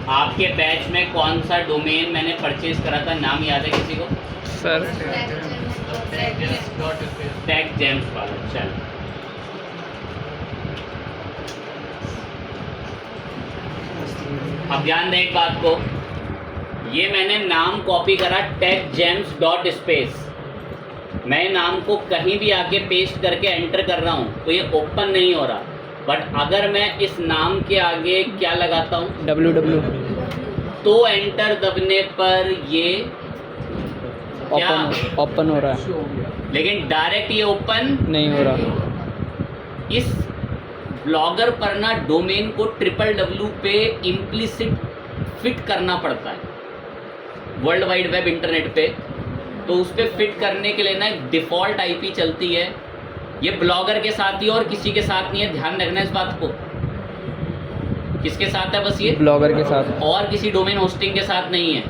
आपके बैच में कौन सा डोमेन मैंने परचेज करा था, नाम याद है किसी को? सर टैग जेम्स वाला। चल अब ध्यान दें एक बात को, ये मैंने नाम कॉपी करा टैग जेम्स डॉट स्पेस। मैं नाम को कहीं भी आके पेस्ट करके एंटर कर रहा हूँ तो ये ओपन नहीं हो रहा। बट अगर मैं इस नाम के आगे क्या लगाता हूँ www तो एंटर दबने पर ये क्या ओपन हो रहा है, लेकिन डायरेक्ट ये ओपन नहीं हो रहा। इस ब्लॉगर पर ना डोमेन को www पे इम्प्लिसिट फिट करना पड़ता है वर्ल्ड वाइड वेब इंटरनेट पे। तो उस पर फिट करने के लिए ना एक डिफ़ॉल्ट आईपी चलती है। ये ब्लॉगर के साथ ही और किसी के साथ नहीं है, ध्यान रखना इस बात को। किसके साथ है? बस ये ब्लॉगर के साथ, और किसी डोमेन होस्टिंग के साथ नहीं है।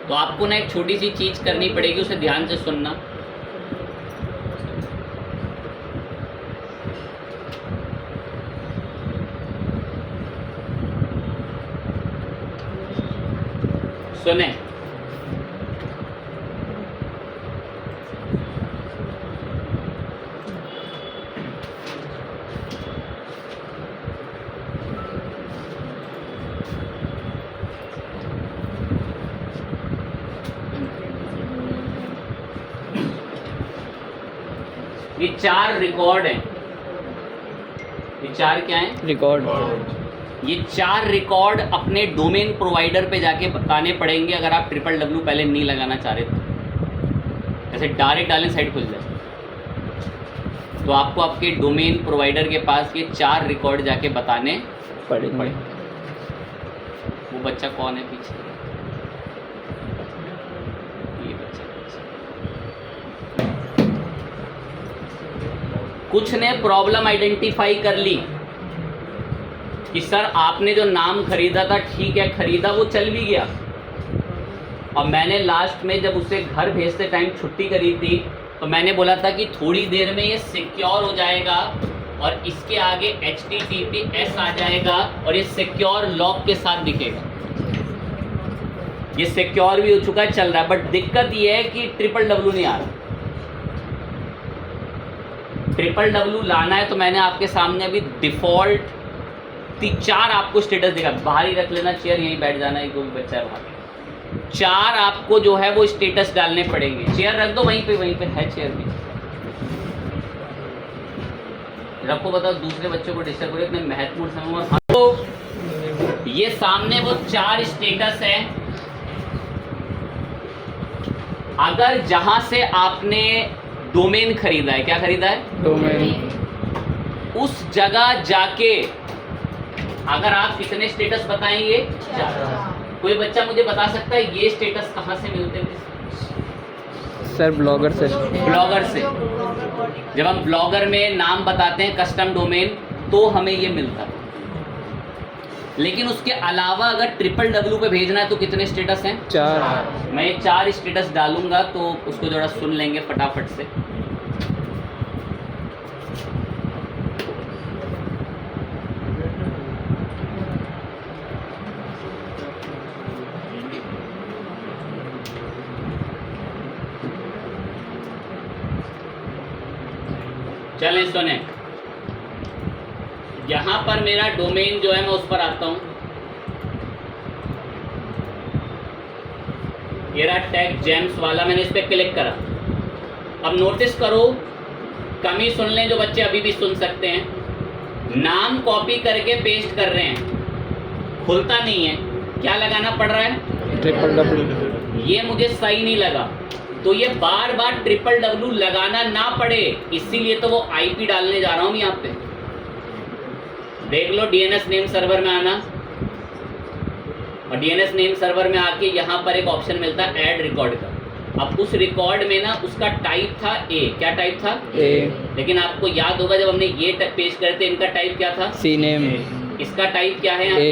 तो आपको ना एक छोटी सी चीज़ करनी पड़ेगी, उसे ध्यान से सुनना। सुने, ये 4 रिकॉर्ड हैं। ये 4 क्या हैं? रिकॉर्ड। ये 4 रिकॉर्ड अपने डोमेन प्रोवाइडर पे जाके बताने पड़ेंगे अगर आप www पहले नहीं लगाना चाह रहे तो। ऐसे डायरेक्ट डालें साइट खुल जाए तो आपको आपके डोमेन प्रोवाइडर के पास ये 4 रिकॉर्ड जाके बताने पढ़ेंगे। वो बच्चा कौन है पीछे? ये बच्चा। कुछ ने प्रॉब्लम आइडेंटिफाई कर ली कि सर आपने जो नाम खरीदा था, ठीक है खरीदा, वो चल भी गया। और मैंने लास्ट में जब उसे घर भेजते टाइम छुट्टी करी थी तो मैंने बोला था कि थोड़ी देर में ये सिक्योर हो जाएगा और इसके आगे HTTPS आ जाएगा और ये सिक्योर लॉक के साथ दिखेगा। ये सिक्योर भी हो चुका है, चल रहा है। बट दिक्कत ये है कि www नहीं आ रहा। www लाना है तो मैंने आपके सामने अभी डिफ़ॉल्ट 4 आपको स्टेटस दिखा। बाहर ही रख लेना चेयर, यहीं बैठ जाना है, कोई बच्चा है बाहर। 4 आपको जो है वो स्टेटस डालने पड़ेंगे। चेयर रख दो वहीं पे है चेयर भी रखो। बताओ दूसरे बच्चों को डिस्टर्ब करो इतने महत्वपूर्ण समय में। तो ये सामने वो 4 स्टेटस है। अगर जहां से आपने डोमेन खरीदा है, क्या खरीदा है? डोमेन। उस जगह जाके अगर आप कितने स्टेटस बताएंगे? 4। कोई बच्चा मुझे बता सकता है ये स्टेटस कहाँ से मिलते थे? सर ब्लॉगर से। ब्लॉगर से। जब हम ब्लॉगर में नाम बताते हैं कस्टम डोमेन तो हमें ये मिलता है। लेकिन उसके अलावा अगर www पे भेजना है तो कितने स्टेटस हैं? 4। मैं 4 स्टेटस डालूंगा तो उसको जरा सुन लेंगे फटाफट से। चलें सुने, यहाँ पर मेरा डोमेन जो है मैं उस पर आता हूँ। ये रहा टैग जेम्स वाला, मैंने इस पर क्लिक करा। अब नोटिस करो, कमी सुन लें जो बच्चे अभी भी सुन सकते हैं। नाम कॉपी करके पेस्ट कर रहे हैं, खुलता नहीं है। क्या लगाना पड़ रहा है? www। ये मुझे सही नहीं लगा तो ये बार बार www लगाना ना पड़े, इसीलिए तो वो IP डालने जा रहा हूँ यहाँ पे। देख लो DNS नेम सर्वर में आना, और DNS नेम सर्वर में आके यहाँ पर एक ऑप्शन मिलता है ऐड रिकॉर्ड का। अब उस रिकॉर्ड में ना उसका टाइप था A। क्या टाइप था? A। लेकिन आपको याद होगा जब हमने ये पेश करे थे, इनका टाइप क्या था? C name. इसका टाइप क्या है यहाँ पे?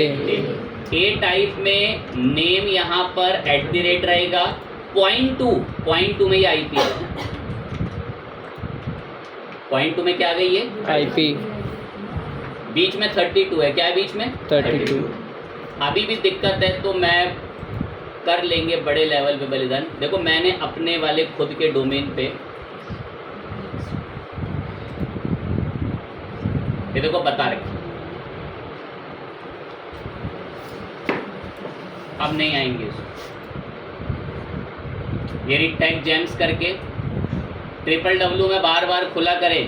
A टाइप में नेम यहाँ पर @ रहेगा। .2 में ये IP है। .2 में क्या आ गई है? IP। बीच में 32 है। क्या है बीच में? 32। अभी भी दिक्कत है तो मैं कर लेंगे बड़े लेवल पे बलिदान। देखो मैंने अपने वाले खुद के डोमेन पे ये देखो बता रखी, अब नहीं आएंगे इसमें। ये रिटैग जेम्स करके www में बार बार खुला करे,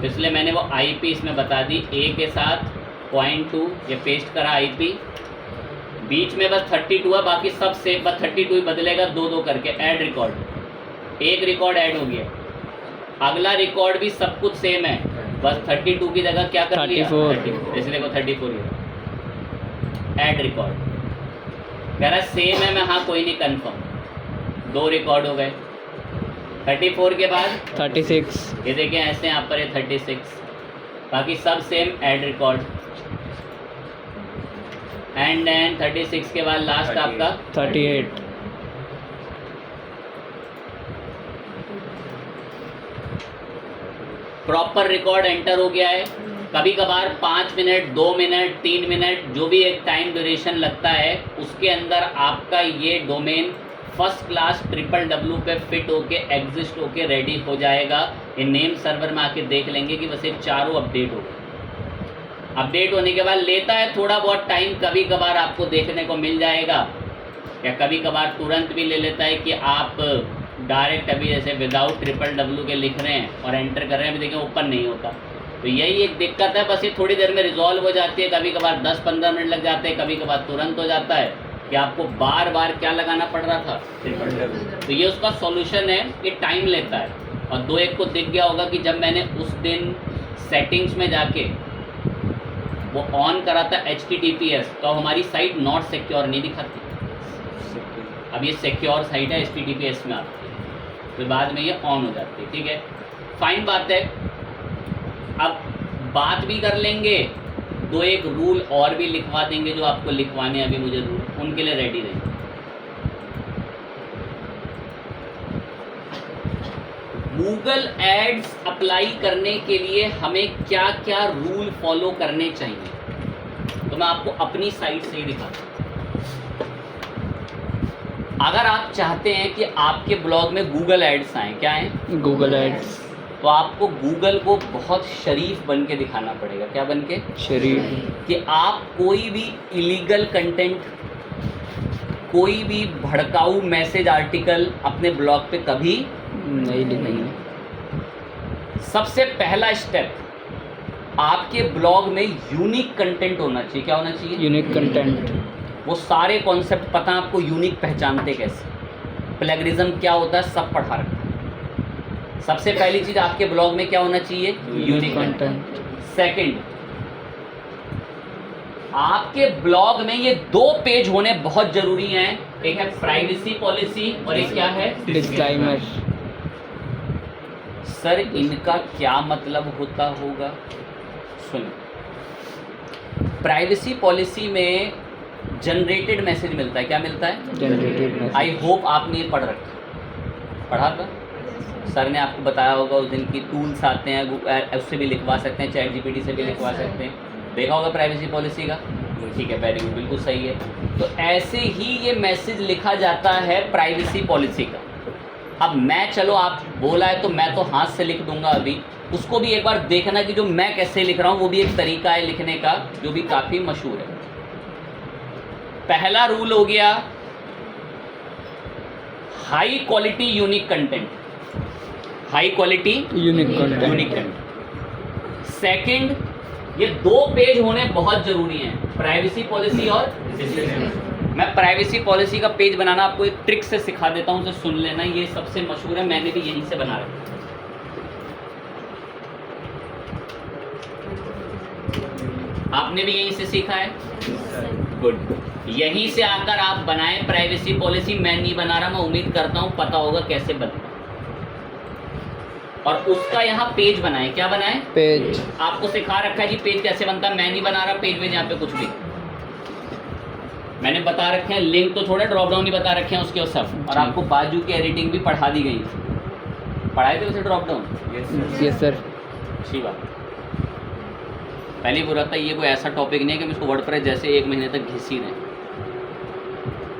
इसलिए मैंने वो IP इसमें बता दी। A के साथ 0.2 ये पेस्ट करा IP, बीच में बस 32 है, बाकी सब सेम, बस 32 ही बदलेगा 2-2 करके। ऐड रिकॉर्ड, एक रिकॉर्ड ऐड हो गया, अगला रिकॉर्ड भी सब कुछ सेम है, बस 32 की जगह क्या कर लिया 34, इसलिए को 34 है। ऐड रिकॉर्ड कह रहा सेम है, मैं हाँ कोई नहीं कंफर्म, 2 रिकॉर्ड हो गए। 34 के बाद 36, ये देखें ऐसे यहाँ पर है 36, बाकी सब same. Add record and then 36 के बाद लास्ट आपका 38, प्रॉपर रिकॉर्ड एंटर हो गया है। कभी कभार 5 मिनट 2 मिनट 3 मिनट जो भी एक टाइम ड्यूरेशन लगता है, उसके अंदर आपका ये डोमेन फर्स्ट क्लास www पे फिट होके एग्जिस्ट होके रेडी हो जाएगा। ये नेम सर्वर में आके देख लेंगे कि बस ये चारों अपडेट हो गए। अपडेट होने के बाद लेता है थोड़ा बहुत टाइम, कभी कभार आपको देखने को मिल जाएगा, या कभी कभार तुरंत भी ले लेता है कि आप डायरेक्ट अभी जैसे विदाउट www के लिख रहे हैं और एंटर कर रहे हैं, अभी देखें ओपन नहीं होता। तो यही एक दिक्कत है, बस ये थोड़ी देर में रिजॉल्व हो जाती है। कभी कभार 10-15 मिनट लग जाते हैं, कभी कभार तुरंत हो जाता है कि आपको बार बार क्या लगाना पड़ रहा था, तो ये उसका सॉल्यूशन है। ये टाइम लेता है। और 2-1 को दिख गया होगा कि जब मैंने उस दिन सेटिंग्स में जाके वो ऑन करा था HTTPS, तो हमारी साइट नॉट सिक्योर नहीं दिखाती, अब ये सिक्योर साइट है, HTTPS में आती है, फिर बाद में ये ऑन हो जाती है। ठीक है, फाइन बात है। अब बात भी कर लेंगे, 2-1 रूल और भी लिखवा देंगे जो आपको लिखवाने हैं अभी मुझे रूल, उनके लिए रेडी रहें। गूगल एड्स अप्लाई करने के लिए हमें क्या क्या रूल फॉलो करने चाहिए, तो मैं आपको अपनी साइट से ही दिखाता हूँ। अगर आप चाहते हैं कि आपके ब्लॉग में गूगल एड्स आएँ, क्या आएँ गूगल एड्स, तो आपको गूगल को बहुत शरीफ बन के दिखाना पड़ेगा। क्या बन के? शरीफ, कि आप कोई भी इलीगल कंटेंट, कोई भी भड़काऊ मैसेज आर्टिकल अपने ब्लॉग पे कभी नहीं लिखेंगे। सबसे पहला स्टेप, आपके ब्लॉग में यूनिक कंटेंट होना चाहिए। क्या होना चाहिए? Unique content. वो सारे कॉन्सेप्ट पता है आपको, यूनिक पहचानते कैसे, प्लेगरिज्म क्या होता है सब पढ़ा रखा है। सबसे पहली चीज़ आपके ब्लॉग में क्या होना चाहिए? Unique content. सेकंड, आपके ब्लॉग में ये 2 पेज होने बहुत जरूरी हैं, एक है प्राइवेसी पॉलिसी और एक क्या है? डिस्क्लेमर। सर इनका क्या मतलब होता होगा? सुनो, प्राइवेसी पॉलिसी में जनरेटेड मैसेज मिलता है। क्या मिलता है? Generated message. आई होप आपने ये पढ़ रखा, पढ़ा था, सर ने आपको बताया होगा उस दिन की टूल्स आते हैं, उससे भी लिखवा सकते हैं, ChatGPT से भी लिखवा सकते हैं, देखा होगा प्राइवेसी पॉलिसी का। ठीक है, वेरी गुड, बिल्कुल सही है। तो ऐसे ही ये मैसेज लिखा जाता है प्राइवेसी पॉलिसी का। अब मैं, चलो आप बोला है तो मैं तो हाथ से लिख दूंगा अभी, उसको भी एक बार देखना कि जो मैं कैसे लिख रहा हूँ वो भी एक तरीका है लिखने का जो भी काफ़ी मशहूर है। पहला रूल हो गया high quality unique content, high quality unique content. Unique content. Second, ये 2 पेज होने बहुत जरूरी हैं, प्राइवेसी पॉलिसी और डिस्क्लेमर। मैं प्राइवेसी पॉलिसी का पेज बनाना आपको एक ट्रिक से सिखा देता हूं, उसे सुन लेना, ये सबसे मशहूर है, मैंने भी यहीं से बना रखा। आपने भी यहीं से सीखा है? गुड। यहीं से आकर आप बनाएं प्राइवेसी पॉलिसी। मैं नहीं बना रहा, मैं उम्मीद करता हूं पता होगा कैसे बनता, और उसका यहाँ पेज बनाएं। क्या बनाएं? पेज। आपको सिखा रखा है जी पेज कैसे बनता है, मैं नहीं बना रहा पेज वेज यहाँ पे कुछ भी, मैंने बता रखे हैं, लिंक तो थोड़े ड्रॉप डाउन ही बता रखे हैं उसके और सब, और आपको बाजू की एडिटिंग भी पढ़ा दी गई। पढ़ाए थे उसे ड्रॉप डाउन? Yes sir. अच्छी बात। पहले बोल रहा था ये कोई ऐसा टॉपिक नहीं है कि हम इसको वर्डप्रेस जैसे 1 महीने तक घिस ही रहे,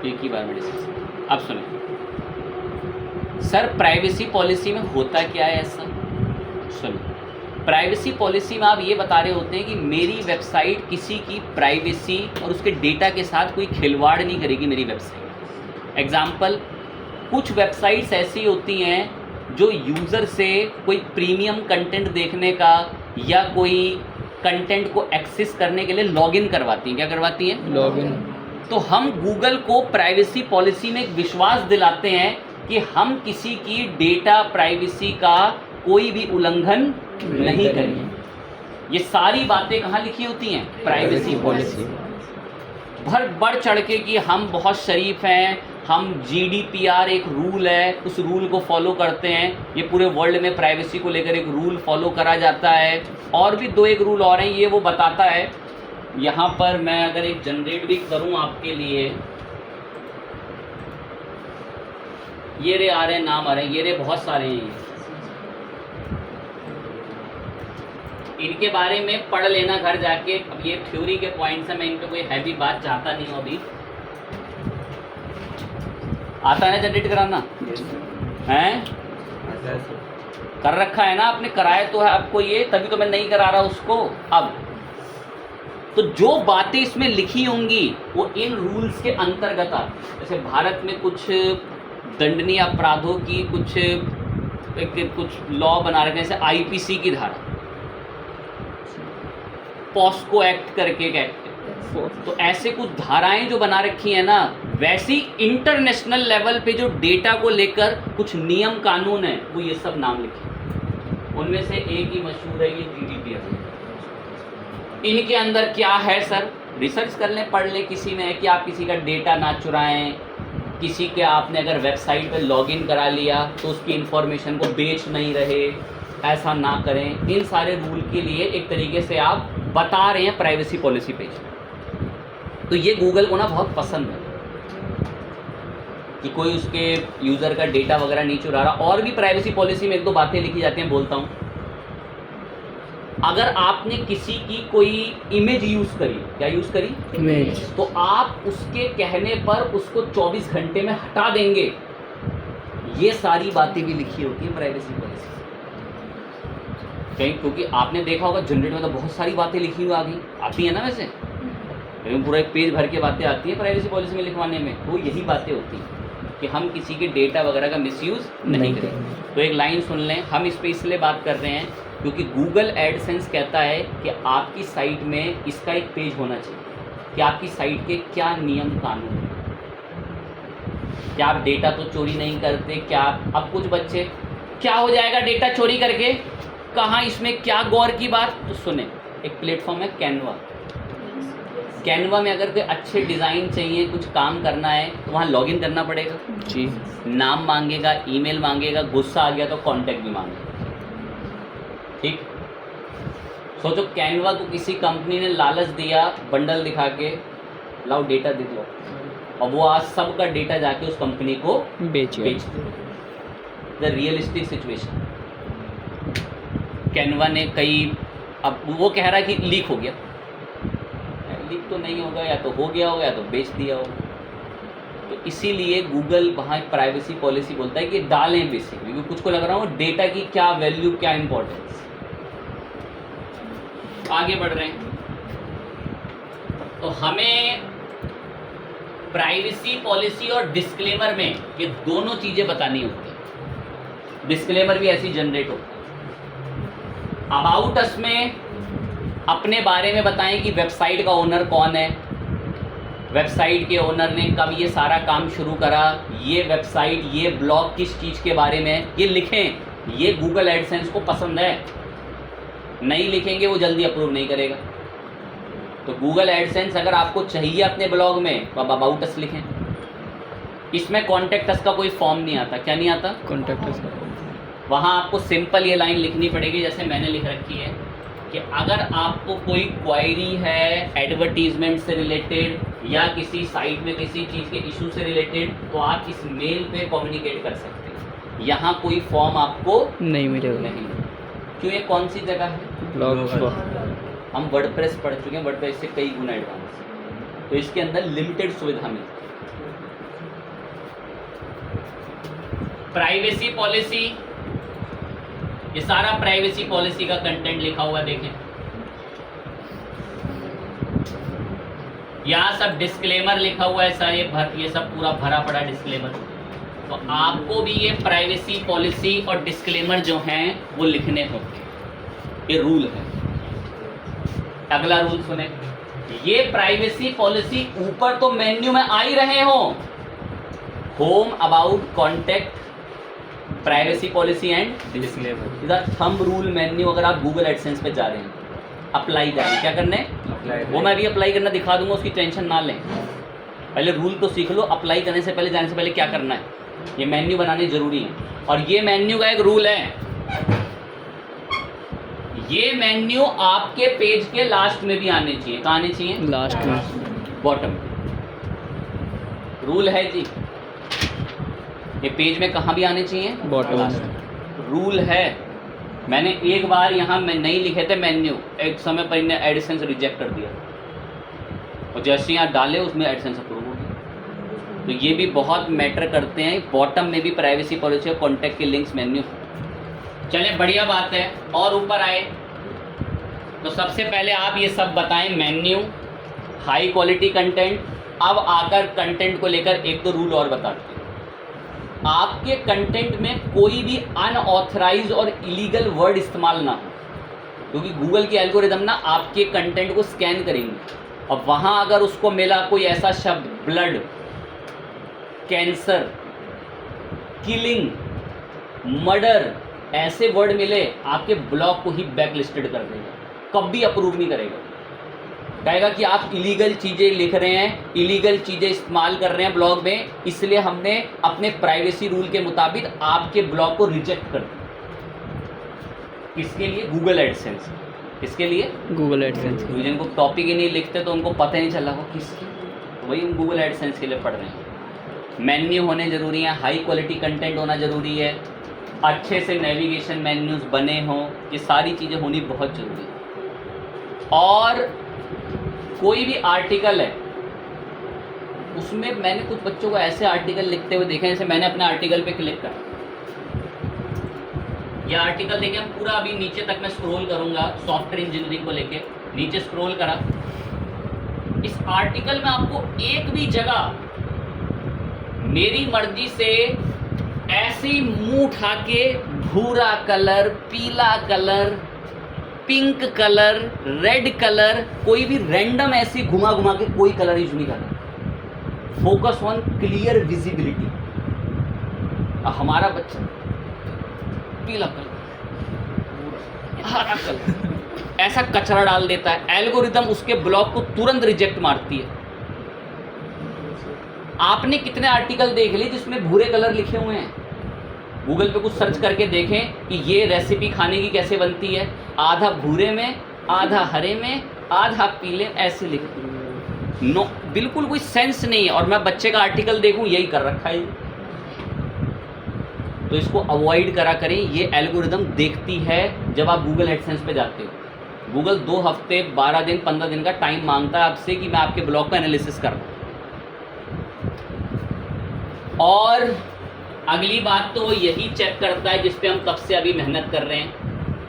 एक ही बार में डिस्कस। अब सुनिए सर, प्राइवेसी पॉलिसी में होता क्या है ऐसा? सुनिए, प्राइवेसी पॉलिसी में आप ये बता रहे होते हैं कि मेरी वेबसाइट किसी की प्राइवेसी और उसके डेटा के साथ कोई खिलवाड़ नहीं करेगी मेरी वेबसाइट। एग्जाम्पल, कुछ वेबसाइट्स ऐसी होती हैं जो यूज़र से कोई प्रीमियम कंटेंट देखने का या कोई कंटेंट को एक्सेस करने के लिए लॉगिन करवाती हैं। क्या करवाती हैं? लॉगिन। तो हम गूगल को प्राइवेसी पॉलिसी में एक विश्वास दिलाते हैं कि हम किसी की डेटा प्राइवेसी का कोई भी उल्लंघन नहीं करेंगे। ये सारी बातें कहाँ लिखी होती हैं? Privacy policy. बढ़ चढ़ के कि हम बहुत शरीफ हैं, हम GDPR एक रूल है, उस रूल को फॉलो करते हैं। ये पूरे वर्ल्ड में प्राइवेसी को लेकर एक रूल फॉलो करा जाता है। और भी 2-1 रूल और हैं, ये वो बताता है। यहाँ पर मैं अगर एक जनरेट भी करूँ आपके लिए, ये रे आ रहे हैं, नाम आ रहे हैं, ये रे बहुत सारे हैं। इनके बारे में पढ़ लेना घर जाके। अब ये थ्योरी के पॉइंट्स हैं, मैं इन पे कोई हैवी बात चाहता नहीं हूँ अभी। आता है ना जनरेट कराना? हैं? कर रखा है ना आपने, कराया तो है आपको ये, तभी तो मैं नहीं करा रहा उसको। अब तो जो बातें इसमें लिखी होंगी वो इन रूल्स के अंतर्गत आती हैं। जैसे भारत में कुछ दंडनीय अपराधों की कुछ लॉ बना रखे हैं, जैसे IPC की धारा, पॉस्को एक्ट करके एक एक्ट। तो ऐसे कुछ धाराएं जो बना रखी हैं ना, वैसी इंटरनेशनल लेवल पे जो डेटा को लेकर कुछ नियम कानून है, वो ये सब नाम लिखे। उनमें से एक ही मशहूर है ये GDPR। इनके अंदर क्या है सर? रिसर्च कर लें, पढ़ लें किसी में, कि आप किसी का डेटा ना चुराएं, किसी के आपने अगर वेबसाइट पे लॉगिन करा लिया तो उसकी इंफॉर्मेशन को बेच नहीं रहे, ऐसा ना करें। इन सारे रूल के लिए एक तरीके से आप बता रहे हैं प्राइवेसी पॉलिसी पेज। तो ये गूगल को ना बहुत पसंद है कि कोई उसके यूज़र का डेटा वगैरह नहीं चुरा रहा। और भी प्राइवेसी पॉलिसी में 1-2 बातें लिखी जाती हैं, बोलता हूँ। अगर आपने किसी की कोई इमेज यूज़ करी, क्या यूज़ करी? इमेज, तो आप उसके कहने पर उसको 24 घंटे में हटा देंगे। ये सारी बातें भी लिखी होती हैं प्राइवेसी पॉलिसी कहीं, क्योंकि आपने देखा होगा जनरेट में तो बहुत सारी बातें लिखी हुई आती हैं ना, वैसे लेकिन पूरा एक पेज भर के बातें आती हैं प्राइवेसी पॉलिसी में लिखवाने में। तो यही बातें होती हैं कि हम किसी के डेटा वगैरह का मिसयूज़ नहीं करें। तो एक लाइन सुन लें, हम इस पर इसलिए बात कर रहे हैं क्योंकि गूगल एडसेंस कहता है कि आपकी साइट में इसका एक पेज होना चाहिए कि आपकी साइट के क्या नियम कानून हैं, क्या आप डेटा तो चोरी नहीं करते, क्या आप। अब कुछ बच्चे, क्या हो जाएगा डेटा चोरी करके, कहाँ इसमें क्या गौर की बात? तो सुने, एक प्लेटफॉर्म है कैनवा। कैनवा में अगर कोई अच्छे डिज़ाइन चाहिए, कुछ काम करना है, तो वहाँ लॉगिन करना पड़ेगा जी। नाम मांगेगा, ईमेल मांगेगा, गुस्सा आ गया तो कांटेक्ट भी मांगेगा। ठीक, सोचो कैनवा को किसी कंपनी ने लालच दिया, बंडल दिखा के लाओ डेटा दे दो, और वो आज सबका डेटा जाके उस कंपनी को बेच द रियलिस्टिक सिचुएशन। कैनवा ने अब वो कह रहा है कि लीक हो गया, लीक तो नहीं होगा, या तो हो गया होगा या तो बेच दिया होगा। तो इसीलिए गूगल वहाँ एक प्राइवेसी पॉलिसी बोलता है कि डालें बेसिकली, क्योंकि कुछ को लग रहा हो डेटा की क्या वैल्यू, क्या इंपॉर्टेंस। आगे बढ़ रहे हैं, तो हमें प्राइवेसी पॉलिसी और डिस्क्लेमर में ये दोनों चीज़ें बतानी होती है। डिस्क्लेमर भी ऐसी जनरेट होता है। अबाउट अस में अपने बारे में बताएं कि वेबसाइट का ओनर कौन है, वेबसाइट के ओनर ने कब ये सारा काम शुरू करा, ये वेबसाइट, ये ब्लॉग किस चीज़ के बारे में, ये लिखें। ये गूगल एडसेंस को पसंद है। नहीं लिखेंगे वो जल्दी अप्रूव नहीं करेगा। तो गूगल एडसेंस अगर आपको चाहिए अपने ब्लॉग में, तो आप अबाउट अस लिखें। इसमें कॉन्टेक्ट अस का कोई फॉर्म नहीं आता। क्या नहीं आता? Contact us. वहाँ आपको सिंपल ये लाइन लिखनी पड़ेगी, जैसे मैंने लिख रखी है कि अगर आपको कोई क्वायरी है एडवर्टीजमेंट से रिलेटेड या किसी साइट में किसी चीज़ के इशू से रिलेटेड, तो आप इस मेल पे कम्युनिकेट कर सकते हैं। यहाँ कोई फॉर्म आपको नहीं मिलेगा। नहीं। क्यों? ये कौन सी जगह है? ब्लॉग हम वर्डप्रेस पढ़ चुके हैं, वर्डप्रेस से कई गुना एडवांस, तो इसके अंदर लिमिटेड सुविधा मिलती है। प्राइवेसी पॉलिसी, ये सारा प्राइवेसी पॉलिसी का कंटेंट लिखा हुआ देखें, यहाँ सब डिस्क्लेमर लिखा हुआ है, ये सब पूरा भरा पड़ा डिस्क्लेमर। तो आपको भी ये प्राइवेसी पॉलिसी और डिस्क्लेमर जो हैं वो लिखने होते हैं, ये रूल है। अगला रूल सुने, ये प्राइवेसी पॉलिसी ऊपर तो मेन्यू में आ ही रहे हो, home, about, contact, privacy policy and disclaimer, इधर थंब रूल मेन्यू। अगर आप गूगल एडसेंस पे जा रहे हैं, अप्लाई करें, क्या करना है वो मैं भी अप्लाई करना दिखा दूंगा, उसकी टेंशन ना लें। पहले रूल तो सीख लो, अप्लाई करने से पहले, जाने से पहले क्या करना है, ये मेन्यू बनाने जरूरी है। और ये मेन्यू का एक रूल है, ये मेन्यू आपके पेज के लास्ट में भी आने चाहिए। कहाँ आने चाहिए? लास्ट में, बॉटम। रूल है जी, ये पेज में कहाँ भी आने चाहिए? बॉटम। रूल है। मैंने एक बार यहाँ में नहीं लिखे थे मेन्यू, एक समय पर इन्हें एडसेंस रिजेक्ट कर दिया, और जैसे यहाँ डाले उसमें एडसेंस अप्रूव हो गया। तो ये भी बहुत मैटर करते हैं, बॉटम में भी प्राइवेसी पॉलिसी और कॉन्टैक्ट के लिंक्स मेन्यू। चले, बढ़िया बात है। और ऊपर आए तो सबसे पहले आप ये सब बताएं, मेन्यू, हाई क्वालिटी कंटेंट। अब आकर कंटेंट को लेकर एक तो रूल और बताते हैं, आपके कंटेंट में कोई भी अनऑथराइज और इलीगल वर्ड इस्तेमाल ना हो, क्योंकि गूगल की एल्गोरिदम ना आपके कंटेंट को स्कैन करेंगे, और वहाँ अगर उसको मिला कोई ऐसा शब्द, ब्लड, कैंसर, किलिंग, मर्डर, ऐसे वर्ड मिले, आपके ब्लॉग को ही बैक लिस्टेड कर देगा, कभी अप्रूव नहीं करेगा। कहेगा कि आप इलीगल चीज़ें लिख रहे हैं, इलीगल चीज़ें इस्तेमाल कर रहे हैं ब्लॉग में, इसलिए हमने अपने प्राइवेसी रूल के मुताबिक आपके ब्लॉग को रिजेक्ट कर दिया। किसके लिए? Google AdSense. किसके लिए? Google AdSense. जिनको टॉपिक ही नहीं लिखते तो उनको पता ही नहीं चला वो किसकी, वही हम गूगल एडसेंस के लिए पढ़ रहे हैं। मेन्यू होने ज़रूरी है, हाई क्वालिटी कंटेंट होना ज़रूरी है, अच्छे से नेविगेशन मेन्यूज़ बने हों, ये सारी चीज़ें होनी बहुत ज़रूरी है। और कोई भी आर्टिकल है, उसमें मैंने कुछ बच्चों को ऐसे आर्टिकल लिखते हुए देखे, जैसे मैंने अपने आर्टिकल पे क्लिक करा, यह आर्टिकल देखें, हम पूरा अभी नीचे तक मैं स्क्रॉल करूंगा, सॉफ्टवेयर इंजीनियरिंग को लेके नीचे स्क्रॉल करा। इस आर्टिकल में आपको एक भी जगह मेरी मर्जी से ऐसे ही मुंह उठा के भूरा कलर, पीला colour, pink colour, red colour, कोई भी रैंडम ऐसे घुमा घुमा के कोई कलर यूज नहीं करना। Focus on clear visibility. हमारा बच्चा पीला कलर, हरा कलर, ऐसा कचरा डाल देता है, एल्गोरिदम उसके ब्लॉग को तुरंत रिजेक्ट मारती है। आपने कितने आर्टिकल देख लिए जिसमें भूरे कलर लिखे हुए हैं? गूगल पे कुछ सर्च करके देखें कि ये रेसिपी खाने की कैसे बनती है, आधा भूरे में, आधा हरे में, आधा पीले, ऐसे लिखती नो, बिल्कुल कोई सेंस नहीं है। और मैं बच्चे का आर्टिकल देखूं, यही कर रखा है। तो इसको अवॉइड करा करें, ये एल्गोरिदम देखती है जब आप गूगल एडसेंस पे जाते हो। गूगल 2 हफ्ते, 12 दिन, 15 दिन का टाइम मांगता है आपसे कि मैं आपके ब्लॉग का एनालिसिस कर रहा हूँ। और अगली बात तो यही चेक करता है, जिस पे हम कब से अभी मेहनत कर रहे हैं,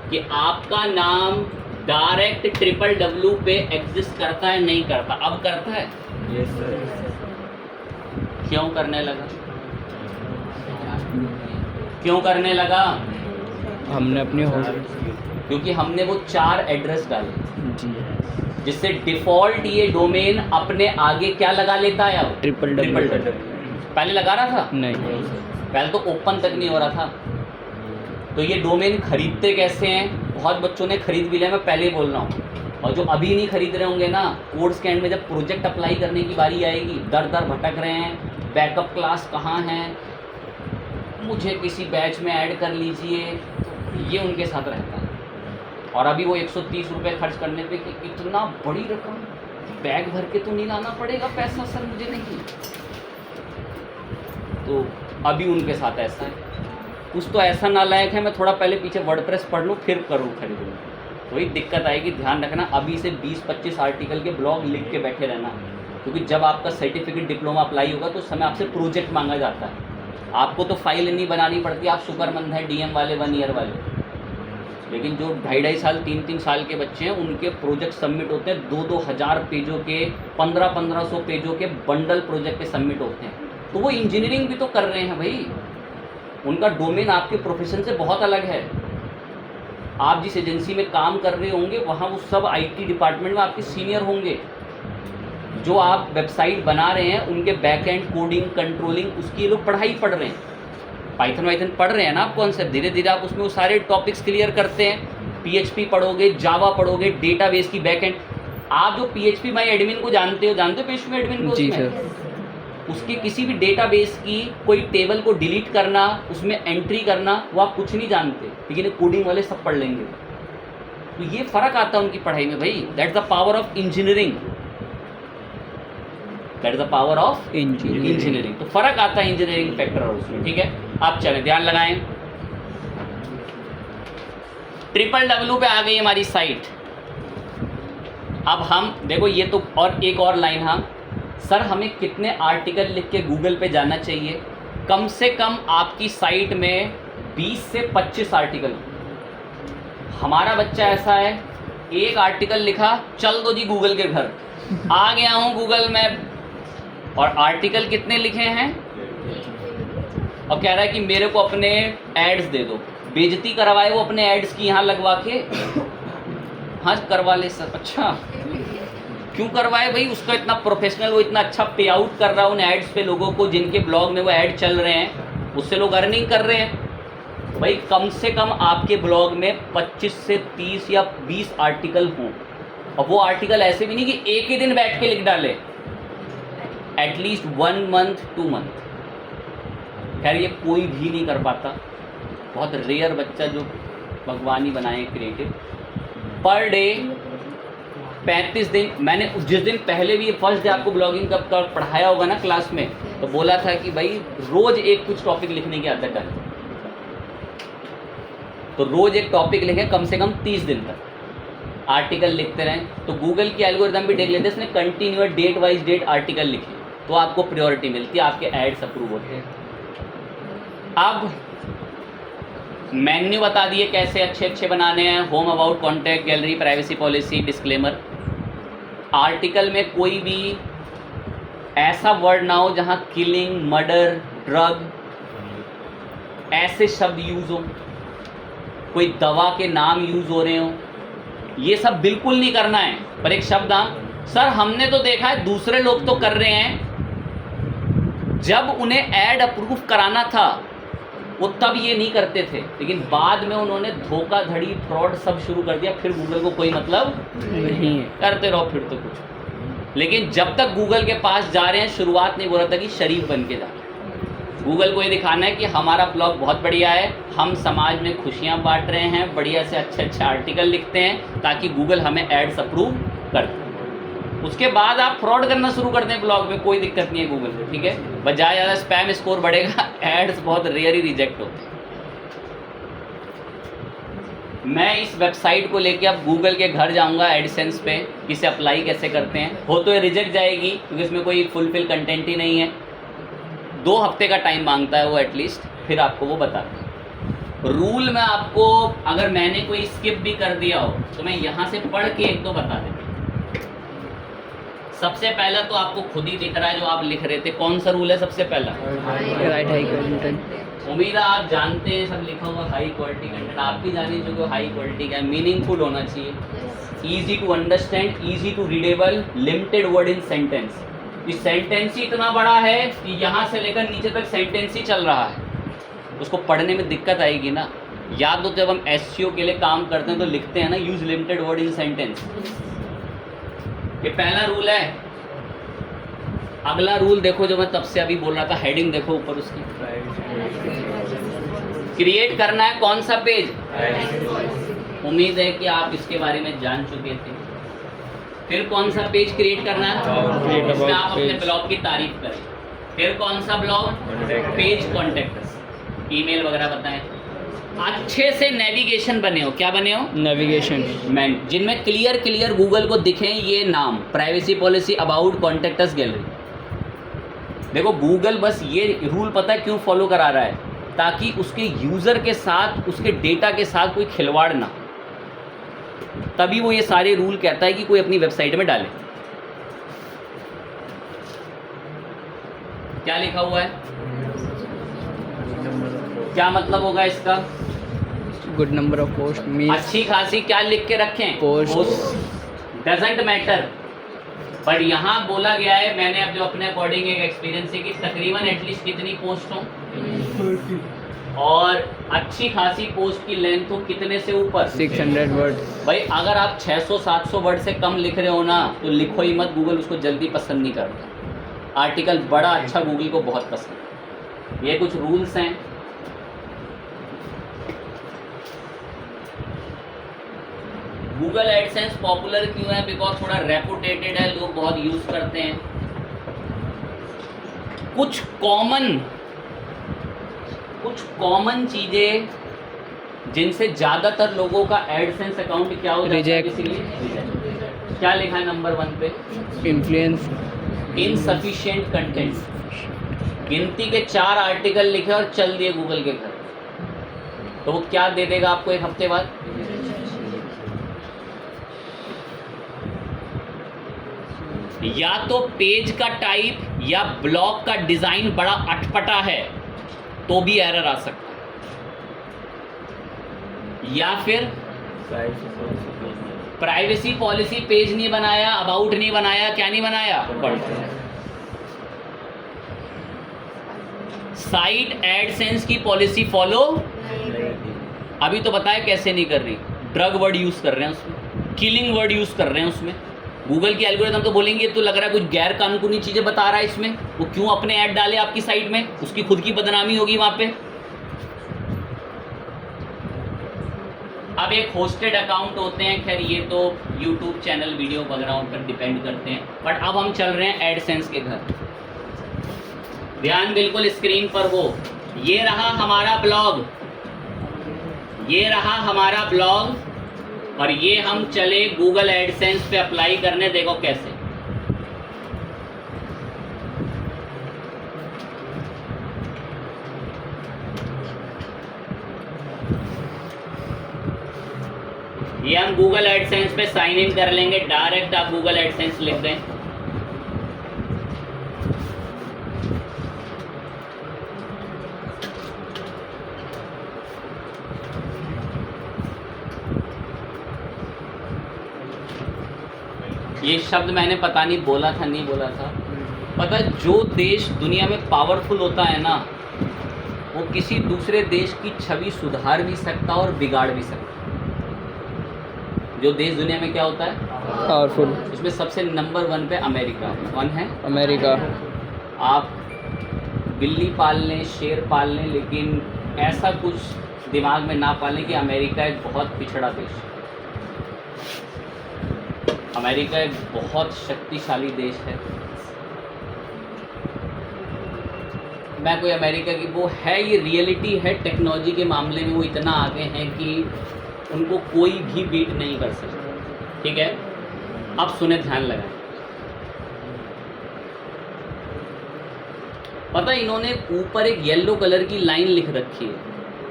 कि आपका नाम डायरेक्ट www पे एग्जिस्ट करता है नहीं करता। अब करता है? Yes sir. क्यों करने लगा? क्यों करने लगा? हमने अपनी क्योंकि हमने वो 4 एड्रेस डाले जी, जिससे डिफ़ॉल्ट ये डोमेन अपने आगे क्या लगा लेता है। अब ट्रिपल पहले लगा रहा था नहीं, पहले तो ओपन तक नहीं हो रहा था। तो ये डोमेन खरीदते कैसे हैं? बहुत बच्चों ने खरीद भी लिया, मैं पहले ही बोल रहा हूँ। और जो अभी नहीं खरीद रहे होंगे ना, कोर्स के एंड में जब प्रोजेक्ट अप्लाई करने की बारी आएगी, दर दर भटक रहे हैं, बैकअप क्लास कहाँ है, मुझे किसी बैच में ऐड कर लीजिए, ये उनके साथ रहता है। और अभी वो 130 रुपये खर्च करने पे कि इतना बड़ी रकम बैग भर के तो नहीं लाना पड़ेगा पैसा सर, मुझे नहीं। तो अभी उनके साथ ऐसा है। कुछ तो ऐसा नालायक है, मैं थोड़ा पहले पीछे वर्डप्रेस पढ़ लूँ फिर करूँ खरीदूँ। तो वही दिक्कत आएगी। ध्यान रखना, अभी से 20-25 आर्टिकल के ब्लॉग लिख के बैठे रहना, क्योंकि जब आपका सर्टिफिकेट डिप्लोमा अप्लाई होगा तो उस समय आपसे प्रोजेक्ट मांगा जाता है। आपको तो फाइल नहीं बनानी पड़ती, आप शुक्रमंद हैं डीएम वाले 1 ईयर वाले, लेकिन जो 2.5 साल 3-3 साल के बच्चे हैं उनके प्रोजेक्ट सबमिट होते हैं 2-2 हज़ार पेजों के, 1500 पेजों के बंडल प्रोजेक्ट के सबमिट होते हैं। तो वो इंजीनियरिंग भी तो कर रहे हैं भाई, उनका डोमेन आपके प्रोफेशन से बहुत अलग है। आप जिस एजेंसी में काम कर रहे होंगे वहाँ वो सब आईटी डिपार्टमेंट में आपके सीनियर होंगे। जो आप वेबसाइट बना रहे हैं उनके बैक एंड कोडिंग कंट्रोलिंग उसकी ये लोग पढ़ाई पढ़ रहे हैं, पाइथन वाइथन पढ़ रहे हैं ना आप कॉन्सेप्ट। धीरे धीरे आप उसमें वो सारे टॉपिक्स क्लियर करते हैं। पीएचपी पढ़ोगे, जावा पढ़ोगे, डेटाबेस की बैक एंड। आप जो पीएचपी माई एडमिन को जानते हो पीएचपी माई एडमिन को? जी सर। उसके किसी भी डेटाबेस की कोई टेबल को डिलीट करना, उसमें एंट्री करना, वो आप कुछ नहीं जानते, लेकिन कोडिंग वाले सब पढ़ लेंगे। तो ये फ़र्क आता है उनकी पढ़ाई में भाई। That's the power of engineering, that is the power of engineering. तो फर्क आता है इंजीनियरिंग फैक्टर और उसमें, ठीक है। आप चलें, ध्यान लगाएं। www पे आ गई हमारी साइट। अब हम देखो, ये तो और एक और लाइन, हाँ सर हमें कितने आर्टिकल लिख के गूगल पे जाना चाहिए? कम से कम आपकी साइट में 20 से 25 आर्टिकल। हमारा बच्चा ऐसा है, एक आर्टिकल लिखा, चल दो जी गूगल के घर, आ गया हूँ गूगल मैप। और आर्टिकल कितने लिखे हैं और कह रहा है कि मेरे को अपने एड्स दे दो। बेइज्जती करवाए वो अपने एड्स की यहाँ लगवा के। हाँ करवा ले सर। अच्छा क्यों करवाए भाई? उसका इतना प्रोफेशनल, वो इतना अच्छा पे आउट कर रहा है उन एड्स पे लोगों को, जिनके ब्लॉग में वो ऐड चल रहे हैं, उससे लोग अर्निंग कर रहे हैं। भाई कम से कम आपके ब्लॉग में 25 से 30 या 20 आर्टिकल हों। और वो आर्टिकल ऐसे भी नहीं कि एक ही दिन बैठ के लिख डाले, एटलीस्ट 1 मंथ 2 मंथ। खैर ये कोई भी नहीं कर पाता, बहुत रेयर बच्चा जो भगवान ही बनाए क्रिएटिव। पर डे 35 दिन। मैंने जिस दिन पहले भी फर्स्ट डे आपको ब्लॉगिंग का पढ़ाया होगा ना क्लास में, तो बोला था कि भाई रोज़ एक कुछ टॉपिक लिखने की आदत डालें। तो रोज़ एक टॉपिक लिखें, कम से कम 30 दिन तक आर्टिकल लिखते रहें। तो गूगल की एल्गोरिदम भी देख लेते हैं, इसने continuous date wise date article लिखे तो आपको प्रायोरिटी मिलती है, आपके एड्स अप्रूव होते हैं। अब मेन्यू बता दिए कैसे अच्छे अच्छे बनाने हैं, home, about, contact, gallery, privacy policy, disclaimer. Article में कोई भी ऐसा वर्ड ना हो जहाँ किलिंग, मर्डर, ड्रग ऐसे शब्द यूज़ हो, कोई दवा के नाम यूज़ हो रहे हो, ये सब बिल्कुल नहीं करना है। पर एक शब्द, हाँ सर हमने तो देखा है दूसरे लोग तो कर रहे हैं, जब उन्हें ऐड अप्रूव कराना था वो तब ये नहीं करते थे, लेकिन बाद में उन्होंने धोखाधड़ी, फ्रॉड सब शुरू कर दिया। फिर गूगल को कोई मतलब नहीं है, करते रहो फिर तो कुछ। लेकिन जब तक गूगल के पास जा रहे हैं, शुरुआत नहीं बोला था कि शरीफ बन के जा रहे हैं। गूगल को ये दिखाना है कि हमारा ब्लॉग बहुत बढ़िया है, हम समाज में खुशियाँ बांट रहे हैं, बढ़िया से अच्छे अच्छे आर्टिकल लिखते हैं ताकि गूगल हमें एड्स अप्रूव कर दे। उसके बाद आप फ्रॉड करना शुरू कर दें ब्लॉग में, कोई दिक्कत नहीं है गूगल को, ठीक है। बजाय ज़्यादा स्पैम स्कोर बढ़ेगा, एड्स बहुत रेयर ही रिजेक्ट होते हैं। मैं इस वेबसाइट को लेके अब गूगल के घर जाऊंगा एडसेंस पे, इसे अप्लाई कैसे करते हैं। हो तो ये रिजेक्ट जाएगी क्योंकि इसमें कोई फुलफिल कंटेंट ही नहीं है। 2 हफ्ते का टाइम मांगता है वो एटलीस्ट, फिर आपको वो बता दें। रूल में आपको, अगर मैंने कोई स्किप भी कर दिया हो तो मैं यहाँ से पढ़ के 1-2 बता देता हूँ। सबसे पहला तो आपको खुद ही दिख रहा है जो आप लिख रहे थे, कौन सा रूल है सबसे पहला? Right high content. उम्मीद है आप जानते हैं, सब लिखा हुआ हाई क्वालिटी कंटेंट, आप भी जानिए जो हाई क्वालिटी का है, मीनिंगफुल होना चाहिए, easy to understand, easy to readable, limited word in sentence. ये सेंटेंस ही इतना बड़ा है कि यहाँ से लेकर नीचे तक सेंटेंस ही चल रहा है, उसको पढ़ने में दिक्कत आएगी ना। याद हो जब हम SEO के लिए काम करते हैं तो लिखते हैं ना, use limited word in sentence. ये पहला रूल है। अगला रूल देखो जो मैं तब से अभी बोल रहा था, हेडिंग देखो ऊपर उसकी। क्रिएट करना है कौन सा पेज? उम्मीद है कि आप इसके बारे में जान चुके थे। फिर कौन सा पेज क्रिएट करना है? इसमें आप अपने ब्लॉग की तारीफ करें। फिर कौन सा ब्लॉग? पेज कॉन्टेक्ट, ईमेल वगैरह बताएं। अच्छे से नेविगेशन बने हो, क्या बने हो, नेविगेशन, मैन, जिनमें क्लियर गूगल को दिखे ये नाम, privacy policy, about, contact us, gallery. देखो गूगल बस ये रूल पता है क्यों फॉलो करा रहा है, ताकि उसके यूज़र के साथ, उसके डेटा के साथ कोई खिलवाड़ ना, तभी वो ये सारे रूल कहता है कि कोई अपनी वेबसाइट में डाले। क्या लिखा हुआ है, क्या मतलब होगा इसका, good number of post means अच्छी खासी क्या लिख के रखें, पोस्ट डजेंट मैटर। पर यहाँ बोला गया है, मैंने अब जो अपने अकॉर्डिंग एक एक्सपीरियंस है कि तकरीबन एटलीस्ट कितनी पोस्ट हो और अच्छी खासी पोस्ट की लेंथ हो कितने से ऊपर, 600 वर्ड। भाई अगर आप 600-700 वर्ड से कम लिख रहे हो ना तो लिखो ही मत, गूगल उसको जल्दी पसंद नहीं करता। आर्टिकल बड़ा अच्छा गूगल को बहुत पसंद है। ये कुछ रूल्स हैं। गूगल एडसेंस पॉपुलर क्यों है, बिकॉज थोड़ा रेपुटेटेड है, लोग बहुत यूज़ करते हैं। कुछ कॉमन चीज़ें जिनसे ज़्यादातर लोगों का एडसेंस अकाउंट क्या हो जाता है, इसीलिए क्या लिखा है नंबर 1 पे, इन्फ्लुएंस, इनसफिशिएंट कंटेंट। गिनती के 4 आर्टिकल लिखे और चल दिए गूगल के घर, तो वो क्या दे देगा आपको एक हफ्ते बाद, या तो पेज का टाइप या ब्लॉग का डिजाइन बड़ा अटपटा है तो भी एरर आ सकता है, या फिर प्राइवेसी पॉलिसी पेज नहीं बनाया, अबाउट नहीं बनाया, क्या नहीं बनाया, साइट एडसेंस की पॉलिसी फॉलो अभी तो बताया कैसे नहीं कर रही, ड्रग वर्ड यूज कर रहे हैं उसमें, किलिंग वर्ड यूज कर रहे हैं उसमें। गूगल की एल्गोरिथम तो बोलेंगे तो लग रहा है कुछ गैर कानूनी चीज़ें बता रहा है इसमें, वो क्यों अपने ऐड डाले आपकी साइट में, उसकी खुद की बदनामी होगी वहाँ पे। अब एक होस्टेड अकाउंट होते हैं, खैर ये तो यूट्यूब चैनल वीडियो वगैरह पर डिपेंड करते हैं, बट अब हम चल रहे हैं एडसेंस के घर। ध्यान बिल्कुल स्क्रीन पर हो, ये रहा हमारा ब्लॉग, ये रहा हमारा ब्लॉग, और ये हम चले गूगल एडसेंस पे अप्लाई करने। देखो कैसे, ये हम गूगल एडसेंस पे साइन इन कर लेंगे, डायरेक्ट आप गूगल एडसेंस लिख दें। ये शब्द मैंने पता नहीं बोला था नहीं बोला था, पता है, जो देश दुनिया में पावरफुल होता है ना, वो किसी दूसरे देश की छवि सुधार भी सकता और बिगाड़ भी सकता। जो देश दुनिया में क्या होता है पावरफुल, इसमें सबसे नंबर 1 पे अमेरिका। कौन है, अमेरिका। आप बिल्ली पाल लें, शेर पाल लें, लेकिन ऐसा कुछ दिमाग में ना पालें कि अमेरिका एक बहुत पिछड़ा देश है। अमेरिका एक बहुत शक्तिशाली देश है। मैं कोई अमेरिका की वो है, ये रियलिटी है, टेक्नोलॉजी के मामले में वो इतना आगे हैं कि उनको कोई भी बीट नहीं कर सकता। ठीक है, अब सुने, ध्यान लगाएं। पता है, इन्होंने ऊपर एक येलो कलर की लाइन लिख रखी है,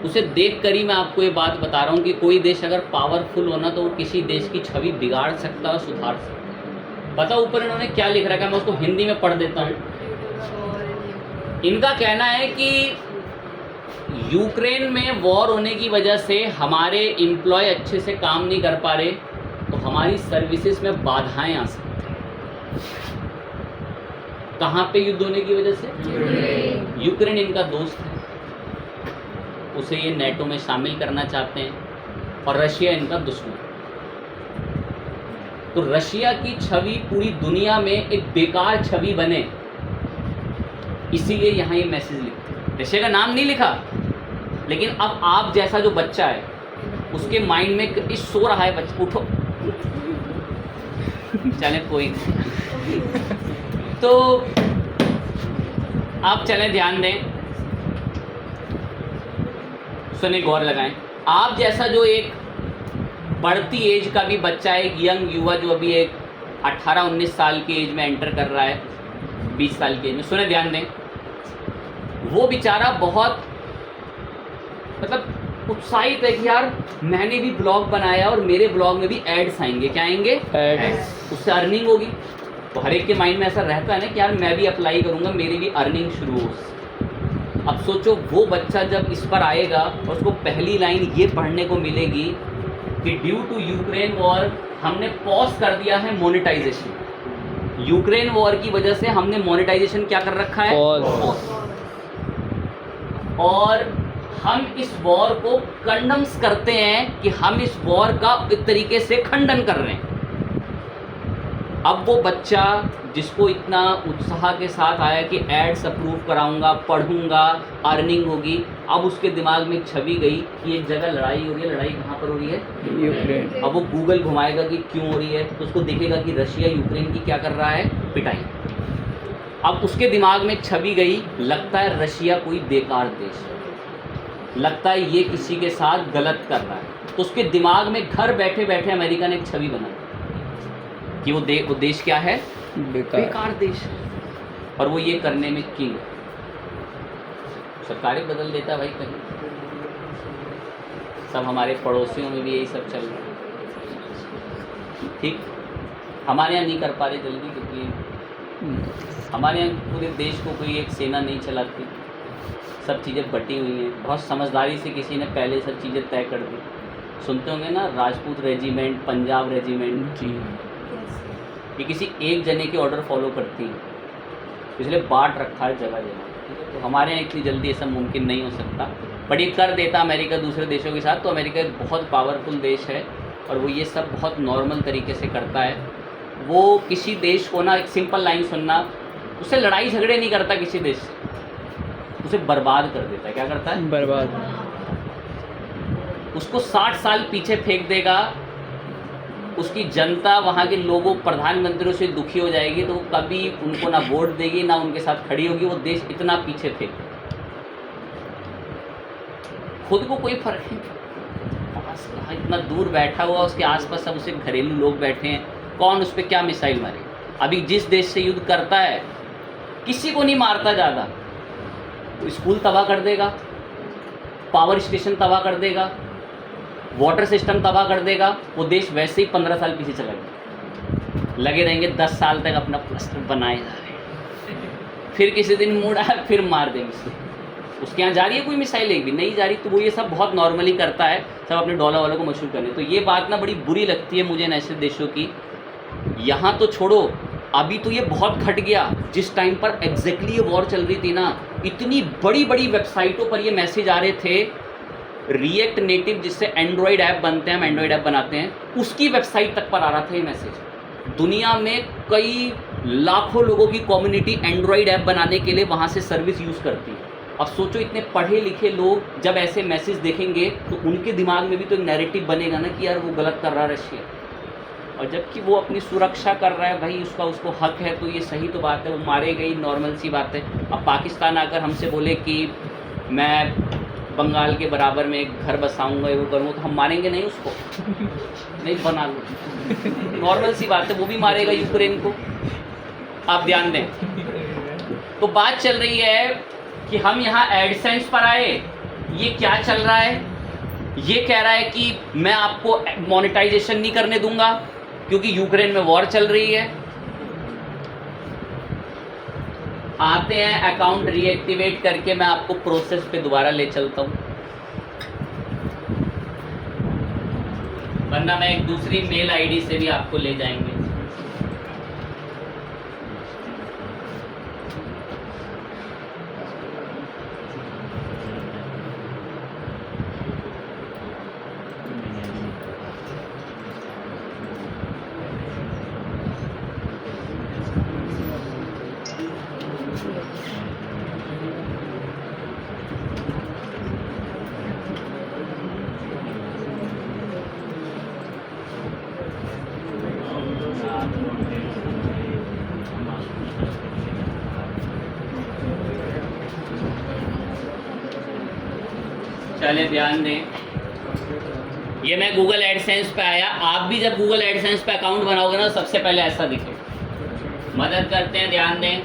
उसे देख कर ही मैं आपको ये बात बता रहा हूँ कि कोई देश अगर पावरफुल होना तो वो किसी देश की छवि बिगाड़ सकता है और सुधार सकता है। पता ऊपर इन्होंने क्या लिख रखा है, मैं उसको हिंदी में पढ़ देता हूँ। इनका कहना है कि यूक्रेन में वॉर होने की वजह से हमारे एम्प्लॉय अच्छे से काम नहीं कर पा रहे, तो हमारी सर्विसेज में बाधाएं आ सकती हैं। कहाँ पे युद्ध होने की वजह से? यूक्रेन इनका दोस्त है, उसे ये नेटो में शामिल करना चाहते हैं, और रशिया इनका दुश्मन। तो रशिया की छवि पूरी दुनिया में एक बेकार छवि बने, इसीलिए यहाँ ये मैसेज लिखा। रशिया का नाम नहीं लिखा, लेकिन अब आप जैसा जो बच्चा है उसके माइंड में इस सो रहा है, बच्चा उठो, चले कोई नहीं। तो आप चलें, ध्यान दें, उसने गौर लगाएं। आप जैसा जो एक बढ़ती एज का भी बच्चा है, एक यंग युवा जो अभी एक 18-19 साल की एज में एंटर कर रहा है, 20 साल की एज में, सुने ध्यान दें, वो बेचारा बहुत मतलब उत्साहित है कि यार मैंने भी ब्लॉग बनाया और मेरे ब्लॉग में भी एड्स आएंगे। क्या आएंगे? Ads। उससे अर्निंग होगी। तो हर एक के माइंड में ऐसा रहता है ना कि यार मैं भी अप्लाई करूँगा, मेरी भी अर्निंग शुरू हो। अब सोचो वो बच्चा जब इस पर आएगा और उसको पहली लाइन ये पढ़ने को मिलेगी कि ड्यू टू यूक्रेन वॉर हमने पॉज कर दिया है मोनेटाइजेशन। यूक्रेन वॉर की वजह से हमने मोनेटाइजेशन क्या कर रखा है? Pause। और हम इस वॉर को कंडम्स करते हैं कि हम इस वॉर का एक तरीके से खंडन कर रहे हैं। अब वो बच्चा जिसको इतना उत्साह के साथ आया कि एड्स अप्रूव कराऊंगा, पढ़ूंगा, अर्निंग होगी, अब उसके दिमाग में छवि गई कि एक जगह लड़ाई हो रही है। लड़ाई कहाँ पर हो रही है? यूक्रेन। अब वो गूगल घुमाएगा कि क्यों हो रही है, तो उसको दिखेगा कि रशिया यूक्रेन की क्या कर रहा है? पिटाई। अब उसके दिमाग में छवि गई, लगता है रशिया कोई बेकार देश है, लगता है ये किसी के साथ गलत कर रहा है। तो उसके दिमाग में घर बैठे बैठे अमेरिका ने एक छवि बनाई कि वो देश क्या है? बेकार देश है, और वो ये करने में किंग। सरकारें बदल देता है भाई कहीं। सब हमारे पड़ोसियों में भी यही सब चल रहा है। ठीक, हमारे यहाँ नहीं कर पा रहे जल्दी, क्योंकि हमारे यहाँ पूरे देश को कोई एक सेना नहीं चलाती, सब चीज़ें बटी हुई हैं। बहुत समझदारी से किसी ने पहले सब चीज़ें तय कर दी। सुनते होंगे ना, राजपूत रेजिमेंट, पंजाब रेजिमेंट जी। ये किसी एक जने के ऑर्डर फॉलो करती हैं, इसलिए बांट रखा है जगह जगह। तो हमारे यहाँ इतनी जल्दी ऐसा मुमकिन नहीं हो सकता, बट ये कर देता अमेरिका दूसरे देशों के साथ। तो अमेरिका एक बहुत पावरफुल देश है और वो ये सब बहुत नॉर्मल तरीके से करता है। वो किसी देश को ना, एक सिंपल लाइन सुनना, उससे लड़ाई झगड़े नहीं करता किसी देश से, उसे बर्बाद कर देता है। क्या करता है? बर्बाद। उसको 60 साल पीछे फेंक देगा। उसकी जनता, वहाँ के लोगों, प्रधानमंत्रियों से दुखी हो जाएगी, तो वो कभी उनको ना वोट देगी ना उनके साथ खड़ी होगी। वो देश इतना पीछे फेंक, खुद को कोई फर्क नहीं, इतना दूर बैठा हुआ, उसके आसपास सब उसे घरेलू लोग बैठे हैं, कौन उस पर क्या मिसाइल मारे। अभी जिस देश से युद्ध करता है किसी को नहीं मारता ज़्यादा, स्कूल तबाह कर देगा, पावर स्टेशन तबाह कर देगा, वाटर सिस्टम तबाह कर देगा। वो देश वैसे ही 15 साल पीछे चला गया, लगे रहेंगे 10 साल तक अपना प्लास्टर बनाए जा रहे हैं, फिर किसी दिन मूड आया फिर मार देंगे। उसके यहाँ जा रही है कोई मिसाइल, एक भी नहीं जा रही। तो वो ये सब बहुत नॉर्मली करता है, सब अपने डॉलर वालों को मशहूर करने। तो ये बात ना बड़ी बुरी लगती है मुझे इन ऐसे देशों की। यहाँ तो छोड़ो, अभी तो ये बहुत घट गया। जिस टाइम पर एग्जैक्टली ये वॉर चल रही थी ना, इतनी बड़ी बड़ी वेबसाइटों पर ये मैसेज आ रहे थे। रिएक्ट नेटिव, जिससे एंड्रॉयड ऐप बनते हैं, हम एंड्रॉयड ऐप बनाते हैं, उसकी वेबसाइट तक पर आ रहा था ये मैसेज। दुनिया में कई लाखों लोगों की कम्युनिटी एंड्रॉयड ऐप बनाने के लिए वहाँ से सर्विस यूज़ करती है। अब सोचो, इतने पढ़े लिखे लोग जब ऐसे मैसेज देखेंगे तो उनके दिमाग में भी तो एक नैरेटिव बनेगा ना कि यार वो गलत कर रहा है रशिया, और जबकि वो अपनी सुरक्षा कर रहा है भाई, उसको हक है, तो ये सही तो बात है, वो मारे गई, नॉर्मल सी बात है। अब पाकिस्तान आकर हमसे बोले कि मैं बंगाल के बराबर में एक घर बसाऊंगा, वो करूँगा, तो हम मारेंगे नहीं उसको? नहीं, बना लो, नॉर्मल सी बात है। वो भी मारेगा यूक्रेन को। आप ध्यान दें। तो बात चल रही है कि हम यहाँ एडसेंस पर आए, ये क्या चल रहा है? ये कह रहा है कि मैं आपको मोनेटाइजेशन नहीं करने दूंगा क्योंकि यूक्रेन में वॉर चल रही है। आते हैं, अकाउंट रीएक्टिवेट करके मैं आपको प्रोसेस पे दोबारा ले चलता हूँ, वरना मैं एक दूसरी मेल आईडी से भी आपको ले जाएंगे। चले ध्यान दें, ये मैं गूगल एडसेंस पे आया। आप भी जब गूगल एडसेंस पे अकाउंट बनाओगे ना, सबसे पहले ऐसा दिखे। मदद करते हैं, ध्यान दें।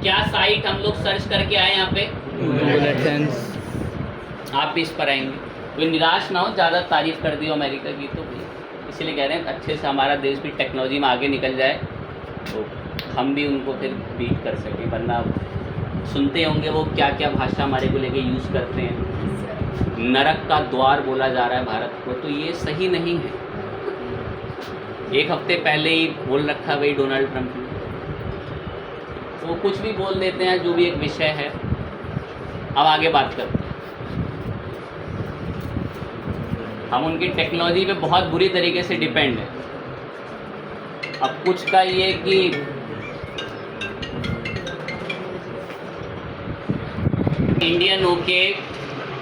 क्या साइट हम लोग सर्च करके आए यहाँ पे? Google AdSense. आप भी इस पर आएंगे। कोई निराश ना हो, ज़्यादा तारीफ कर दी हो अमेरिका की तो इसीलिए कह रहे हैं अच्छे से हमारा देश भी टेक्नोलॉजी में आगे निकल जाए तो हम भी उनको फिर बीट कर सकें। वरना सुनते होंगे वो क्या क्या भाषा हमारे को लेके यूज़ करते हैं। नरक का द्वार बोला जा रहा है भारत को, तो ये सही नहीं है। एक हफ्ते पहले ही बोल रखा भाई डोनाल्ड ट्रंप ने, वो कुछ भी बोल देते हैं, जो भी एक विषय है। अब आगे बात करते हैं। हम उनकी टेक्नोलॉजी पे बहुत बुरी तरीके से डिपेंड हैं। अब कुछ का ये कि इंडियन होके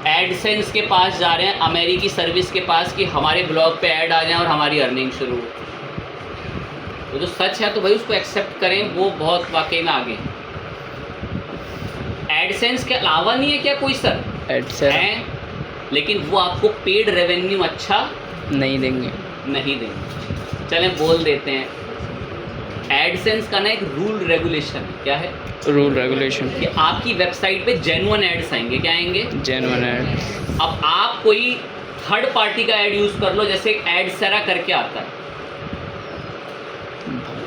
एडसेंस के पास जा रहे हैं, अमेरिकी सर्विस के पास, कि हमारे ब्लॉग पे ऐड आ जाएं और हमारी अर्निंग शुरू हो। तो जो सच है तो भाई उसको एक्सेप्ट करें, वो बहुत वाकई में आगे। एडसेंस के अलावा नहीं है क्या कोई सर? एडसेंस है, लेकिन वो आपको पेड रेवेन्यू अच्छा नहीं देंगे। नहीं देंगे। चलें बोल देते हैं, एडसेंस का ना एक रूल रेगुलेशन है। क्या है? रूल रेगुलेशन कि आपकी वेबसाइट पे जेन्युइन एड्स आएंगे। क्या आएंगे? Genuine ad. अब आप कोई थर्ड पार्टी का ऐड यूज़ कर लो, जैसे एडसेरा करके आता है,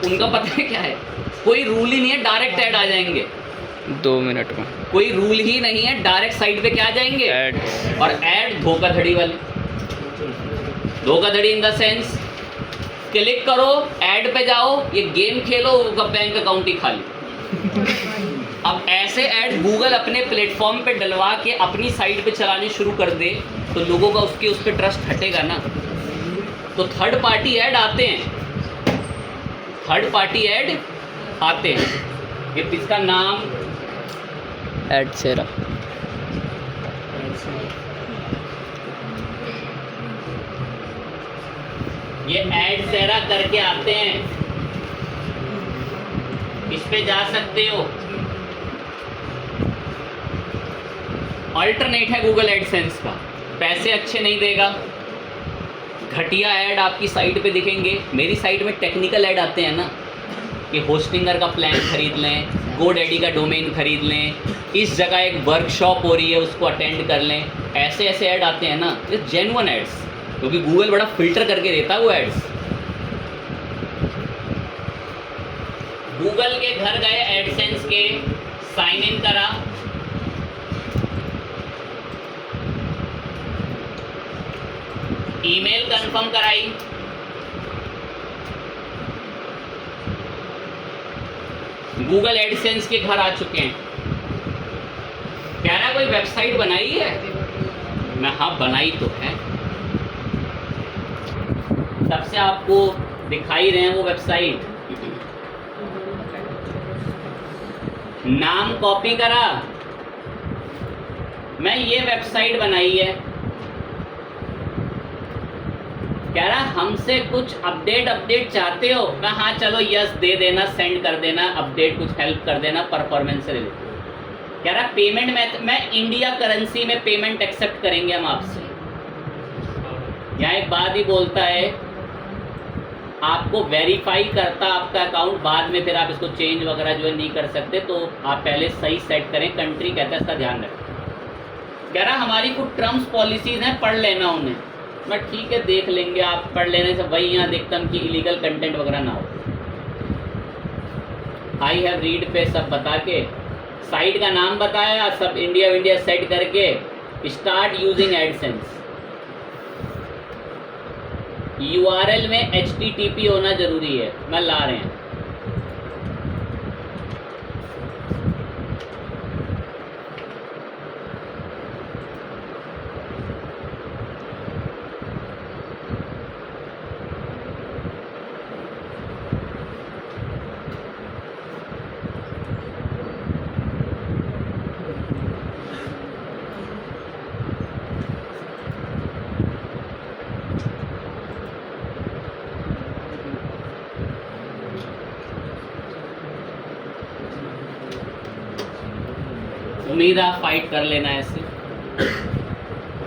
उनका पता है क्या है? कोई रूल ही नहीं है, डायरेक्ट ऐड आ जाएंगे 2 मिनट में। कोई रूल ही नहीं है, डायरेक्ट साइट पे क्या आ जाएंगे? एड। और ऐड धोखाधड़ी वाले। धोखाधड़ी इन द सेंस, क्लिक करो, ऐड पे जाओ, ये गेम खेलो, उनका बैंक अकाउंट ही खाली। अब ऐसे ऐड गूगल अपने प्लेटफॉर्म पे डलवा के अपनी साइट पे चलाने शुरू कर दे तो लोगों का उसके उस पर ट्रस्ट हटेगा ना। तो थर्ड पार्टी ऐड आते हैं, थर्ड पार्टी ऐड आते हैं। ये इसका नाम एडसेरा। ये एडसेरा करके आते हैं, इस पे जा सकते हो। अल्टरनेट है गूगल एडसेंस का, पैसे अच्छे नहीं देगा, घटिया ऐड आपकी साइट पे दिखेंगे। मेरी साइट में टेक्निकल ऐड आते हैं ना, कि होस्टिंगर का प्लान खरीद लें, गोडैडी का डोमेन खरीद लें, इस जगह एक वर्कशॉप हो रही है उसको अटेंड कर लें, ऐसे ऐसे ऐड आते हैं ना। ये जेन्युइन एड्स, क्योंकि गूगल बड़ा फिल्टर करके देता है वो एड्स। गूगल के घर गए एडसेंस के, साइन इन करा, ईमेल कंफर्म कराई, गूगल एडसेंस के घर आ चुके हैं। कह रहा कोई वेबसाइट बनाई है? मैं हाँ बनाई तो है, तब से आपको दिखाई रहे हैं वो वेबसाइट। नाम कॉपी करा, मैं ये वेबसाइट बनाई है। कह रहा हमसे कुछ अपडेट चाहते हो? मैं हाँ चलो यस दे देना, सेंड कर देना, अपडेट कुछ हेल्प कर देना परफॉर्मेंस से रिलेटेड। कह रहा पेमेंट में मैं इंडिया करेंसी में पेमेंट एक्सेप्ट करेंगे हम आपसे। यहाँ एक बात ही बोलता है, आपको वेरीफाई करता आपका अकाउंट, बाद में फिर आप इसको चेंज वगैरह जो है नहीं कर सकते, तो आप पहले सही सेट करें। कंट्री कहता है इसका ध्यान रखें। कह रहा हमारी कुछ टर्म्स पॉलिसीज़ हैं, पढ़ लेना उन्हें। मैं ठीक है देख लेंगे, आप पढ़ लेने से वही यहाँ देखता हूँ कि इलीगल कंटेंट वगैरह ना हो। आई हैव रीड पे सब बता के, साइट का नाम बताया, सब इंडिया सेट करके स्टार्ट यूजिंग एडसेंस। URL में HTTP होना जरूरी है, मैं ला रहे हैं। उम्मीद है आप फाइट कर लेना ऐसे।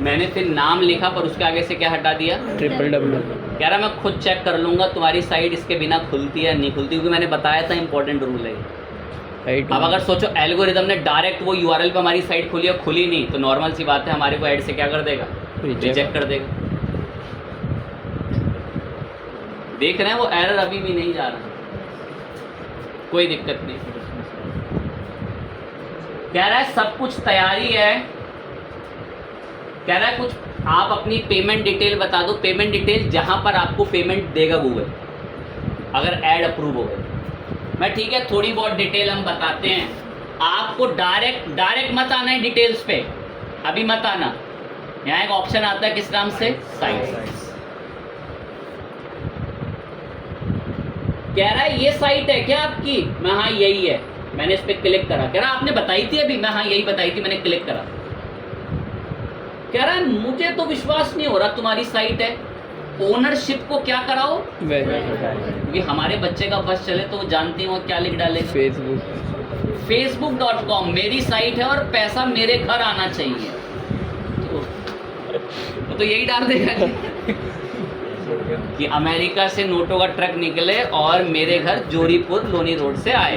मैंने फिर नाम लिखा पर उसके आगे से क्या हटा दिया, www। कह रहा मैं खुद चेक कर लूँगा तुम्हारी साइट इसके बिना खुलती है नहीं खुलती, क्योंकि मैंने बताया था इंपॉर्टेंट रूल है। अब अगर सोचो एल्गोरिदम ने डायरेक्ट वो यूआरएल पे हमारी साइट खुली और खुली नहीं, तो नॉर्मल सी बात है हमारे को ऐड से क्या कर देगा, रिजेक्ट कर देगा। देख रहे हैं वो एरर अभी भी नहीं जा रहा, कोई दिक्कत नहीं। कह रहा है सब कुछ तैयारी है, कह रहा है कुछ आप अपनी पेमेंट डिटेल बता दो, पेमेंट डिटेल जहां पर आपको पेमेंट देगा गूगल अगर ऐड अप्रूव हो गई। मैं ठीक है थोड़ी बहुत डिटेल हम बताते हैं आपको, डायरेक्ट मत आना है डिटेल्स पे, अभी मत आना। यहाँ एक ऑप्शन आता है किस नाम से, साइट। कह रहा है ये साइट है क्या आपकी, मैं हाँ यही है, मैंने इस पर क्लिक करा। कह रहा आपने बताई थी अभी, मैं हाँ यही बताई थी, मैंने क्लिक करा। कह रहा है मुझे तो विश्वास नहीं हो रहा तुम्हारी साइट है, ओनरशिप को क्या कराओ, क्योंकि हमारे बच्चे का बस चले तो वो जानती हो क्या लिख डाले, facebook.com मेरी साइट है और पैसा मेरे घर आना चाहिए, तो यही डाल देगा कि अमेरिका से नोटों का ट्रक निकले और मेरे घर जोरीपुर लोनी रोड से आए,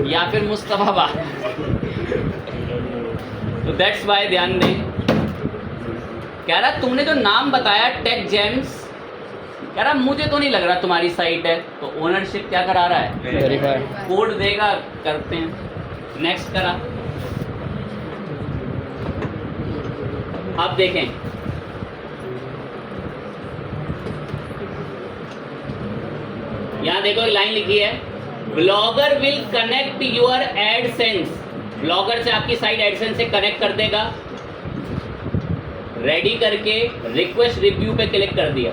या फिर मुस्तफाबाद। तो दैट्स वाई ध्यान दें। कह रहा तुमने जो नाम बताया टेक जेम्स, कह रहा मुझे तो नहीं लग रहा तुम्हारी साइट है, तो ओनरशिप क्या करा रहा है, वेरीफाई, कोड देगा, करते हैं। नेक्स्ट करा। अब देखें यहाँ देखो एक लाइन लिखी है, blogger will connect your AdSense, blogger से आपकी साइट एडसेंस से कनेक्ट कर देगा। रेडी करके रिक्वेस्ट रिव्यू पे क्लिक कर दिया।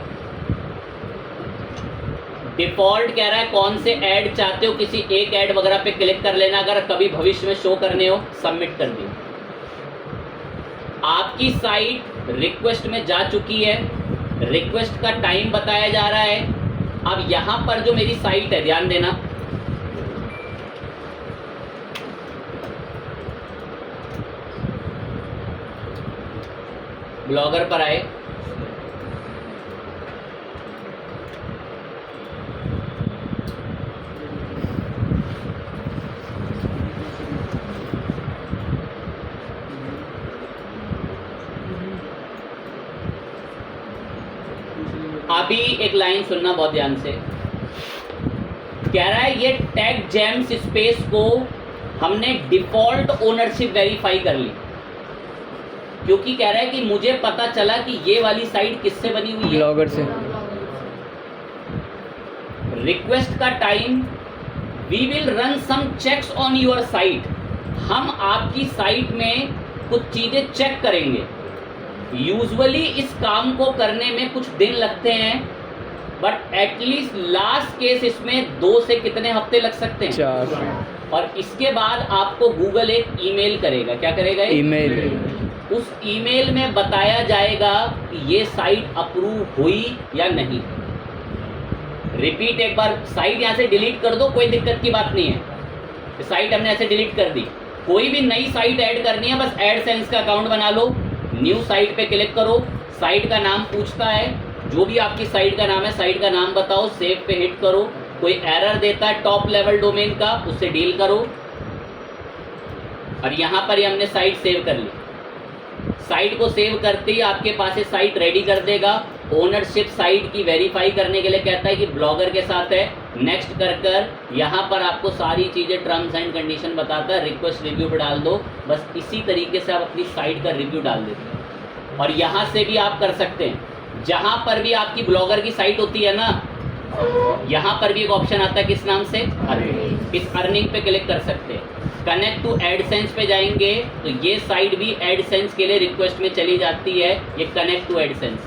डिफॉल्ट कह रहा है कौन से ऐड चाहते हो, किसी एक ऐड वगैरह पे क्लिक कर लेना, अगर कभी भविष्य में शो करने हो, सबमिट कर दिया। आपकी साइट रिक्वेस्ट में जा चुकी है, रिक्वेस्ट का टाइम बताया जा रहा है। अब यहां पर जो मेरी साइट है, ध्यान देना, ब्लॉगर पर आए, अभी एक लाइन सुनना बहुत ध्यान से। कह रहा है ये टैग जेम्स स्पेस को हमने डिफॉल्ट ओनरशिप वेरीफाई कर ली, क्योंकि कह रहा है कि मुझे पता चला कि ये वाली साइट किससे बनी हुई है, ब्लॉगर से। रिक्वेस्ट का time, we will run some checks on your site, हम आपकी साइट में कुछ चीजें चेक करेंगे। यूजुअली इस काम को करने में कुछ दिन लगते हैं, बट एटलीस्ट लास्ट केस इसमें 2 से कितने हफ्ते लग सकते हैं, 4। और इसके बाद आपको गूगल एक ईमेल करेगा। क्या करेगा? ईमेल। उस ईमेल में बताया जाएगा कि ये साइट अप्रूव हुई या नहीं। रिपीट एक बार, साइट यहाँ से डिलीट कर दो, कोई दिक्कत की बात नहीं है। साइट हमने ऐसे डिलीट कर दी, कोई भी नई साइट ऐड करनी है, बस एडसेंस का अकाउंट बना लो, न्यू साइट पे क्लिक करो, साइट का नाम पूछता है, जो भी आपकी साइट का नाम है, साइट का नाम बताओ, सेव पे हिट करो। कोई एरर देता है टॉप लेवल डोमेन का, उससे डील करो। और यहाँ पर ही हमने साइट सेव कर ली। साइट को सेव करते ही आपके पास ये साइट रेडी कर देगा। ओनरशिप साइट की वेरीफाई करने के लिए कहता है कि ब्लॉगर के साथ है, नेक्स्ट कर यहाँ पर आपको सारी चीज़ें टर्म्स एंड कंडीशन बताता है, रिक्वेस्ट रिव्यू पर डाल दो। बस इसी तरीके से आप अपनी साइट का रिव्यू डाल देते हैं। और यहाँ से भी आप कर सकते हैं, जहाँ पर भी आपकी ब्लॉगर की साइट होती है ना, यहाँ पर भी एक ऑप्शन आता है किस नाम से, अर्निंग। इस अर्निंग पे क्लिक कर सकते हैं। कनेक्ट टू एडसेंस पे जाएंगे तो ये साइट भी एडसेंस के लिए रिक्वेस्ट में चली जाती है। ये कनेक्ट टू एडसेंस,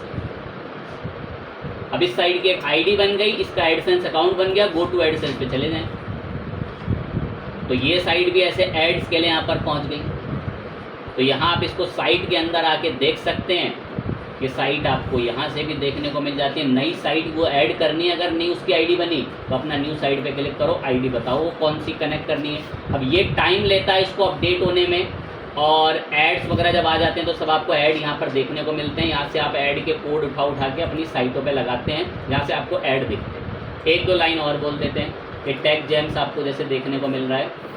अब इस साइट की एक आईडी बन गई, इसका एडसेंस अकाउंट बन गया, गो टू एडसेंस पे चले जाएं। तो ये साइट भी ऐसे एड्स के लिए यहाँ पर पहुँच गई। तो यहाँ आप इसको साइट के अंदर आके देख सकते हैं ये साइट आपको यहाँ से भी देखने को मिल जाती है। नई साइट वो ऐड करनी है, अगर नहीं उसकी आईडी बनी तो अपना न्यू साइट पे क्लिक करो, आईडी बताओ वो कौन सी कनेक्ट करनी है। अब ये टाइम लेता है इसको अपडेट होने में, और एड्स वगैरह जब आ जाते हैं तो सब आपको ऐड यहाँ पर देखने को मिलते हैं। यहाँ से आप ऐड के कोड उठा के अपनी साइटों पे लगाते हैं, यहाँ से आपको ऐड दिखते हैं। एक दो लाइन और बोल देते हैं। ये टैग जेम्स आपको जैसे देखने को मिल रहा है,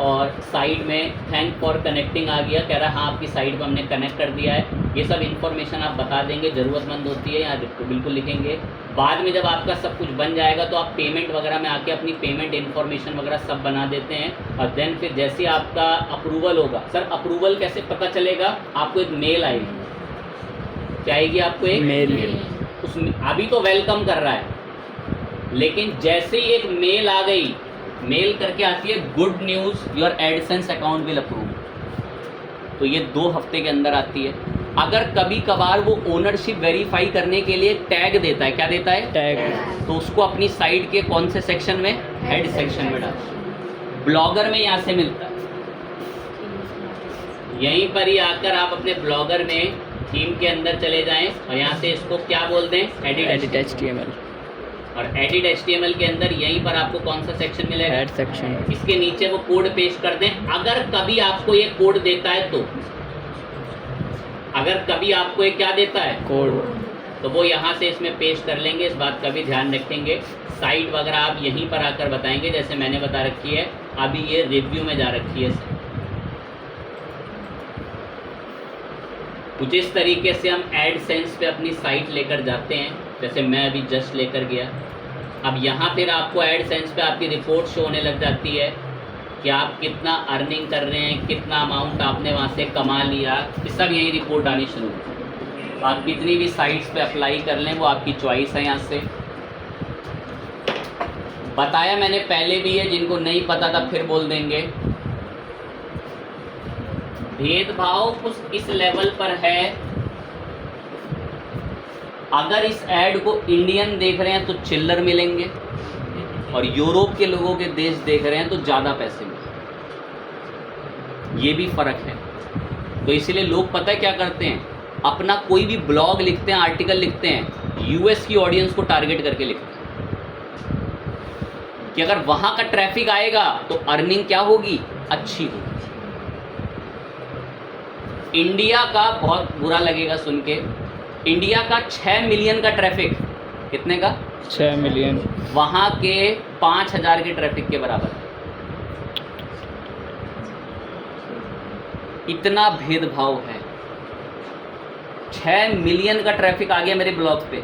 और साइड में थैंक फॉर कनेक्टिंग आ गया, कह रहा है हाँ आपकी साइट को हमने कनेक्ट कर दिया है। ये सब इन्फॉर्मेशन आप बता देंगे, ज़रूरतमंद होती है, यहाँ बिल्कुल लिखेंगे। बाद में जब आपका सब कुछ बन जाएगा तो आप पेमेंट वगैरह में आके अपनी पेमेंट इन्फॉर्मेशन वगैरह सब बना देते हैं। और देन फिर जैसे आपका अप्रूवल होगा, सर अप्रूवल कैसे पता चलेगा? आपको एक मेल आएगी, क्या आएगी आपको? एक मेल। उसमें अभी तो वेलकम कर रहा है, लेकिन जैसे ही एक मेल आ गई, मेल करके आती है good news your AdSense account will approve, तो ये 2 हफ्ते के अंदर आती है। अगर कभी कभार वो ओनरशिप वेरीफाई करने के लिए टैग देता है, क्या देता है? टैग। तो उसको अपनी साइट के कौन से सेक्शन में? हेड सेक्शन में डाल। ब्लॉगर में यहाँ से मिलता है, यहीं पर ही आकर आप अपने ब्लॉगर में थीम के अंदर चले जाएं और यहाँ से इसको क्या बोलते हैं? Edit HTML। और एडिट HTML के अंदर यहीं पर आपको कौन सा सेक्शन मिलेगा? Head section. इसके नीचे वो कोड पेस्ट कर दें। अगर कभी आपको ये कोड देता है तो, अगर कभी आपको ये क्या देता है? कोड। तो वो यहाँ से इसमें पेस्ट कर लेंगे। इस बात का भी ध्यान रखेंगे। साइट वगैरह आप यहीं पर आकर बताएंगे, जैसे मैंने बता रखी है। अभी ये रिव्यू में जा रखी है। कुछ इस तरीके से हम एडसेंस पे अपनी साइट लेकर जाते हैं, जैसे मैं अभी जस्ट लेकर गया। अब यहाँ फिर आपको एडसेंस पे आपकी रिपोर्ट शो होने लग जाती है कि आप कितना अर्निंग कर रहे हैं, कितना अमाउंट आपने वहाँ से कमा लिया, ये सब यही रिपोर्ट आनी शुरू होती है। आप कितनी भी साइट्स पे अप्लाई कर लें, वो आपकी चॉइस है। यहाँ से बताया मैंने पहले भी है, जिनको नहीं पता था फिर बोल देंगे। भेदभाव कुछ इस लेवल पर है, अगर इस ऐड को इंडियन देख रहे हैं तो चिल्लर मिलेंगे, और यूरोप के लोगों के देश देख रहे हैं तो ज़्यादा पैसे मिलेंगे। ये भी फ़र्क है। तो इसलिए लोग पता है क्या करते हैं, अपना कोई भी ब्लॉग लिखते हैं, आर्टिकल लिखते हैं, यूएस की ऑडियंस को टारगेट करके लिखते हैं कि अगर वहाँ का ट्रैफिक आएगा तो अर्निंग क्या होगी? अच्छी होगी। इंडिया का बहुत बुरा लगेगा सुन के, इंडिया का 6 मिलियन का ट्रैफिक, कितने का? 6 मिलियन। वहाँ के 5000 के ट्रैफिक के बराबर है। इतना भेदभाव है। 6 मिलियन का ट्रैफिक आ गया मेरे ब्लॉग पे,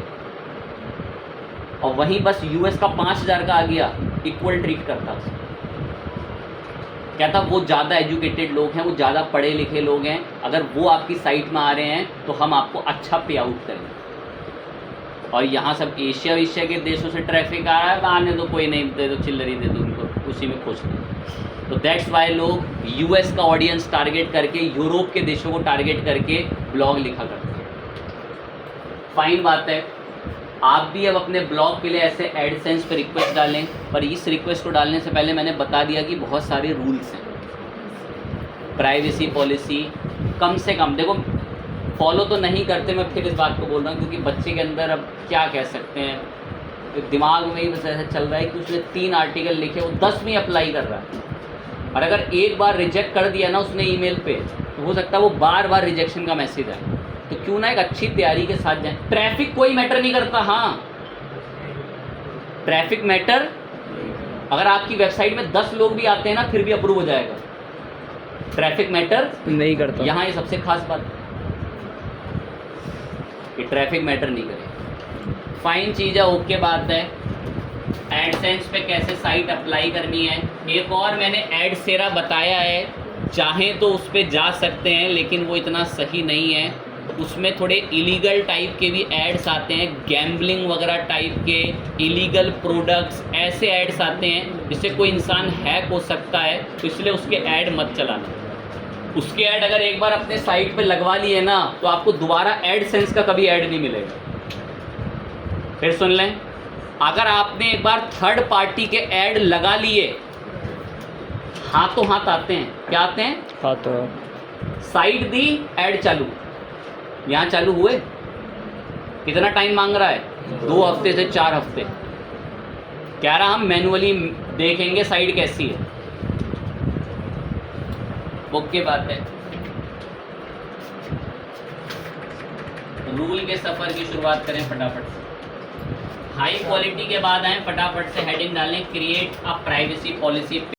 और वहीं बस यूएस का 5000 का आ गया, इक्वल ट्रीट करता उसको। कहता वो ज़्यादा एजुकेटेड लोग हैं, वो ज़्यादा पढ़े लिखे लोग हैं, अगर वो आपकी साइट में आ रहे हैं तो हम आपको अच्छा पे आउट करेंगे। और यहाँ सब एशिया के देशों से ट्रैफिक आ रहा है, आने दो, कोई नहीं, दे दो, चिल्लर ही दे दो उनको, उसी में खुश नहीं। तो दैट्स वाई लोग यूएस का ऑडियंस टारगेट करके, यूरोप के देशों को टारगेट करके ब्लॉग लिखा करते हैं। फाइन बात है। आप भी अब अपने ब्लॉग के लिए ऐसे एडसेंस पे रिक्वेस्ट डालें, पर इस रिक्वेस्ट को डालने से पहले मैंने बता दिया कि बहुत सारे रूल्स हैं। प्राइवेसी पॉलिसी कम से कम देखो, फॉलो तो नहीं करते, मैं फिर इस बात को बोल रहा हूँ, क्योंकि बच्चे के अंदर अब क्या कह सकते हैं, तो दिमाग में ही बस ऐसा चल रहा है कि उसने 3 आर्टिकल लिखे, वो 10वीं अप्लाई कर रहा है, और अगर एक बार रिजेक्ट कर दिया ना उसने ईमेल पे, तो हो सकता है वो बार बार रिजेक्शन का मैसेज आए। तो क्यों ना एक अच्छी तैयारी के साथ जाएं। ट्रैफिक कोई मैटर नहीं करता। हाँ, ट्रैफिक मैटर, अगर आपकी वेबसाइट में 10 लोग भी आते हैं ना फिर भी अप्रूव हो जाएगा। ट्रैफिक मैटर नहीं करता। यहाँ ये सबसे खास बात है कि ट्रैफिक मैटर नहीं करे। फाइन चीज़ है, ओके बात है। एडसेंस पे कैसे साइट अप्लाई करनी है, एक और मैंने एडसेरा बताया है, चाहें तो उस पर जा सकते हैं, लेकिन वो इतना सही नहीं है। उसमें थोड़े इलीगल टाइप के भी एड्स आते हैं, गैम्बलिंग वगैरह टाइप के, इलीगल प्रोडक्ट्स, ऐसे एड्स आते हैं जिससे कोई इंसान हैक हो सकता है, तो इसलिए उसके ऐड मत चलाना। उसके ऐड अगर एक बार अपने साइट पे लगवा लिए ना, तो आपको दोबारा एडसेंस का कभी ऐड नहीं मिलेगा। फिर सुन लें, अगर आपने एक बार थर्ड पार्टी के ऐड लगा लिए, हाथों हाथ आते हैं। क्या आते हैं? हाँ, तो साइट दी, ऐड चालू, यहाँ चालू हुए? कितना टाइम मांग रहा है? 2 हफ्ते से 4 हफ्ते। कह रहा हम मैनुअली देखेंगे साइड कैसी है। ओके बात है। रूल के सफ़र की शुरुआत करें फटाफट से। हाई क्वालिटी के बाद आए, फटाफट से हेडिंग डालें, क्रिएट अ प्राइवेसी पॉलिसी।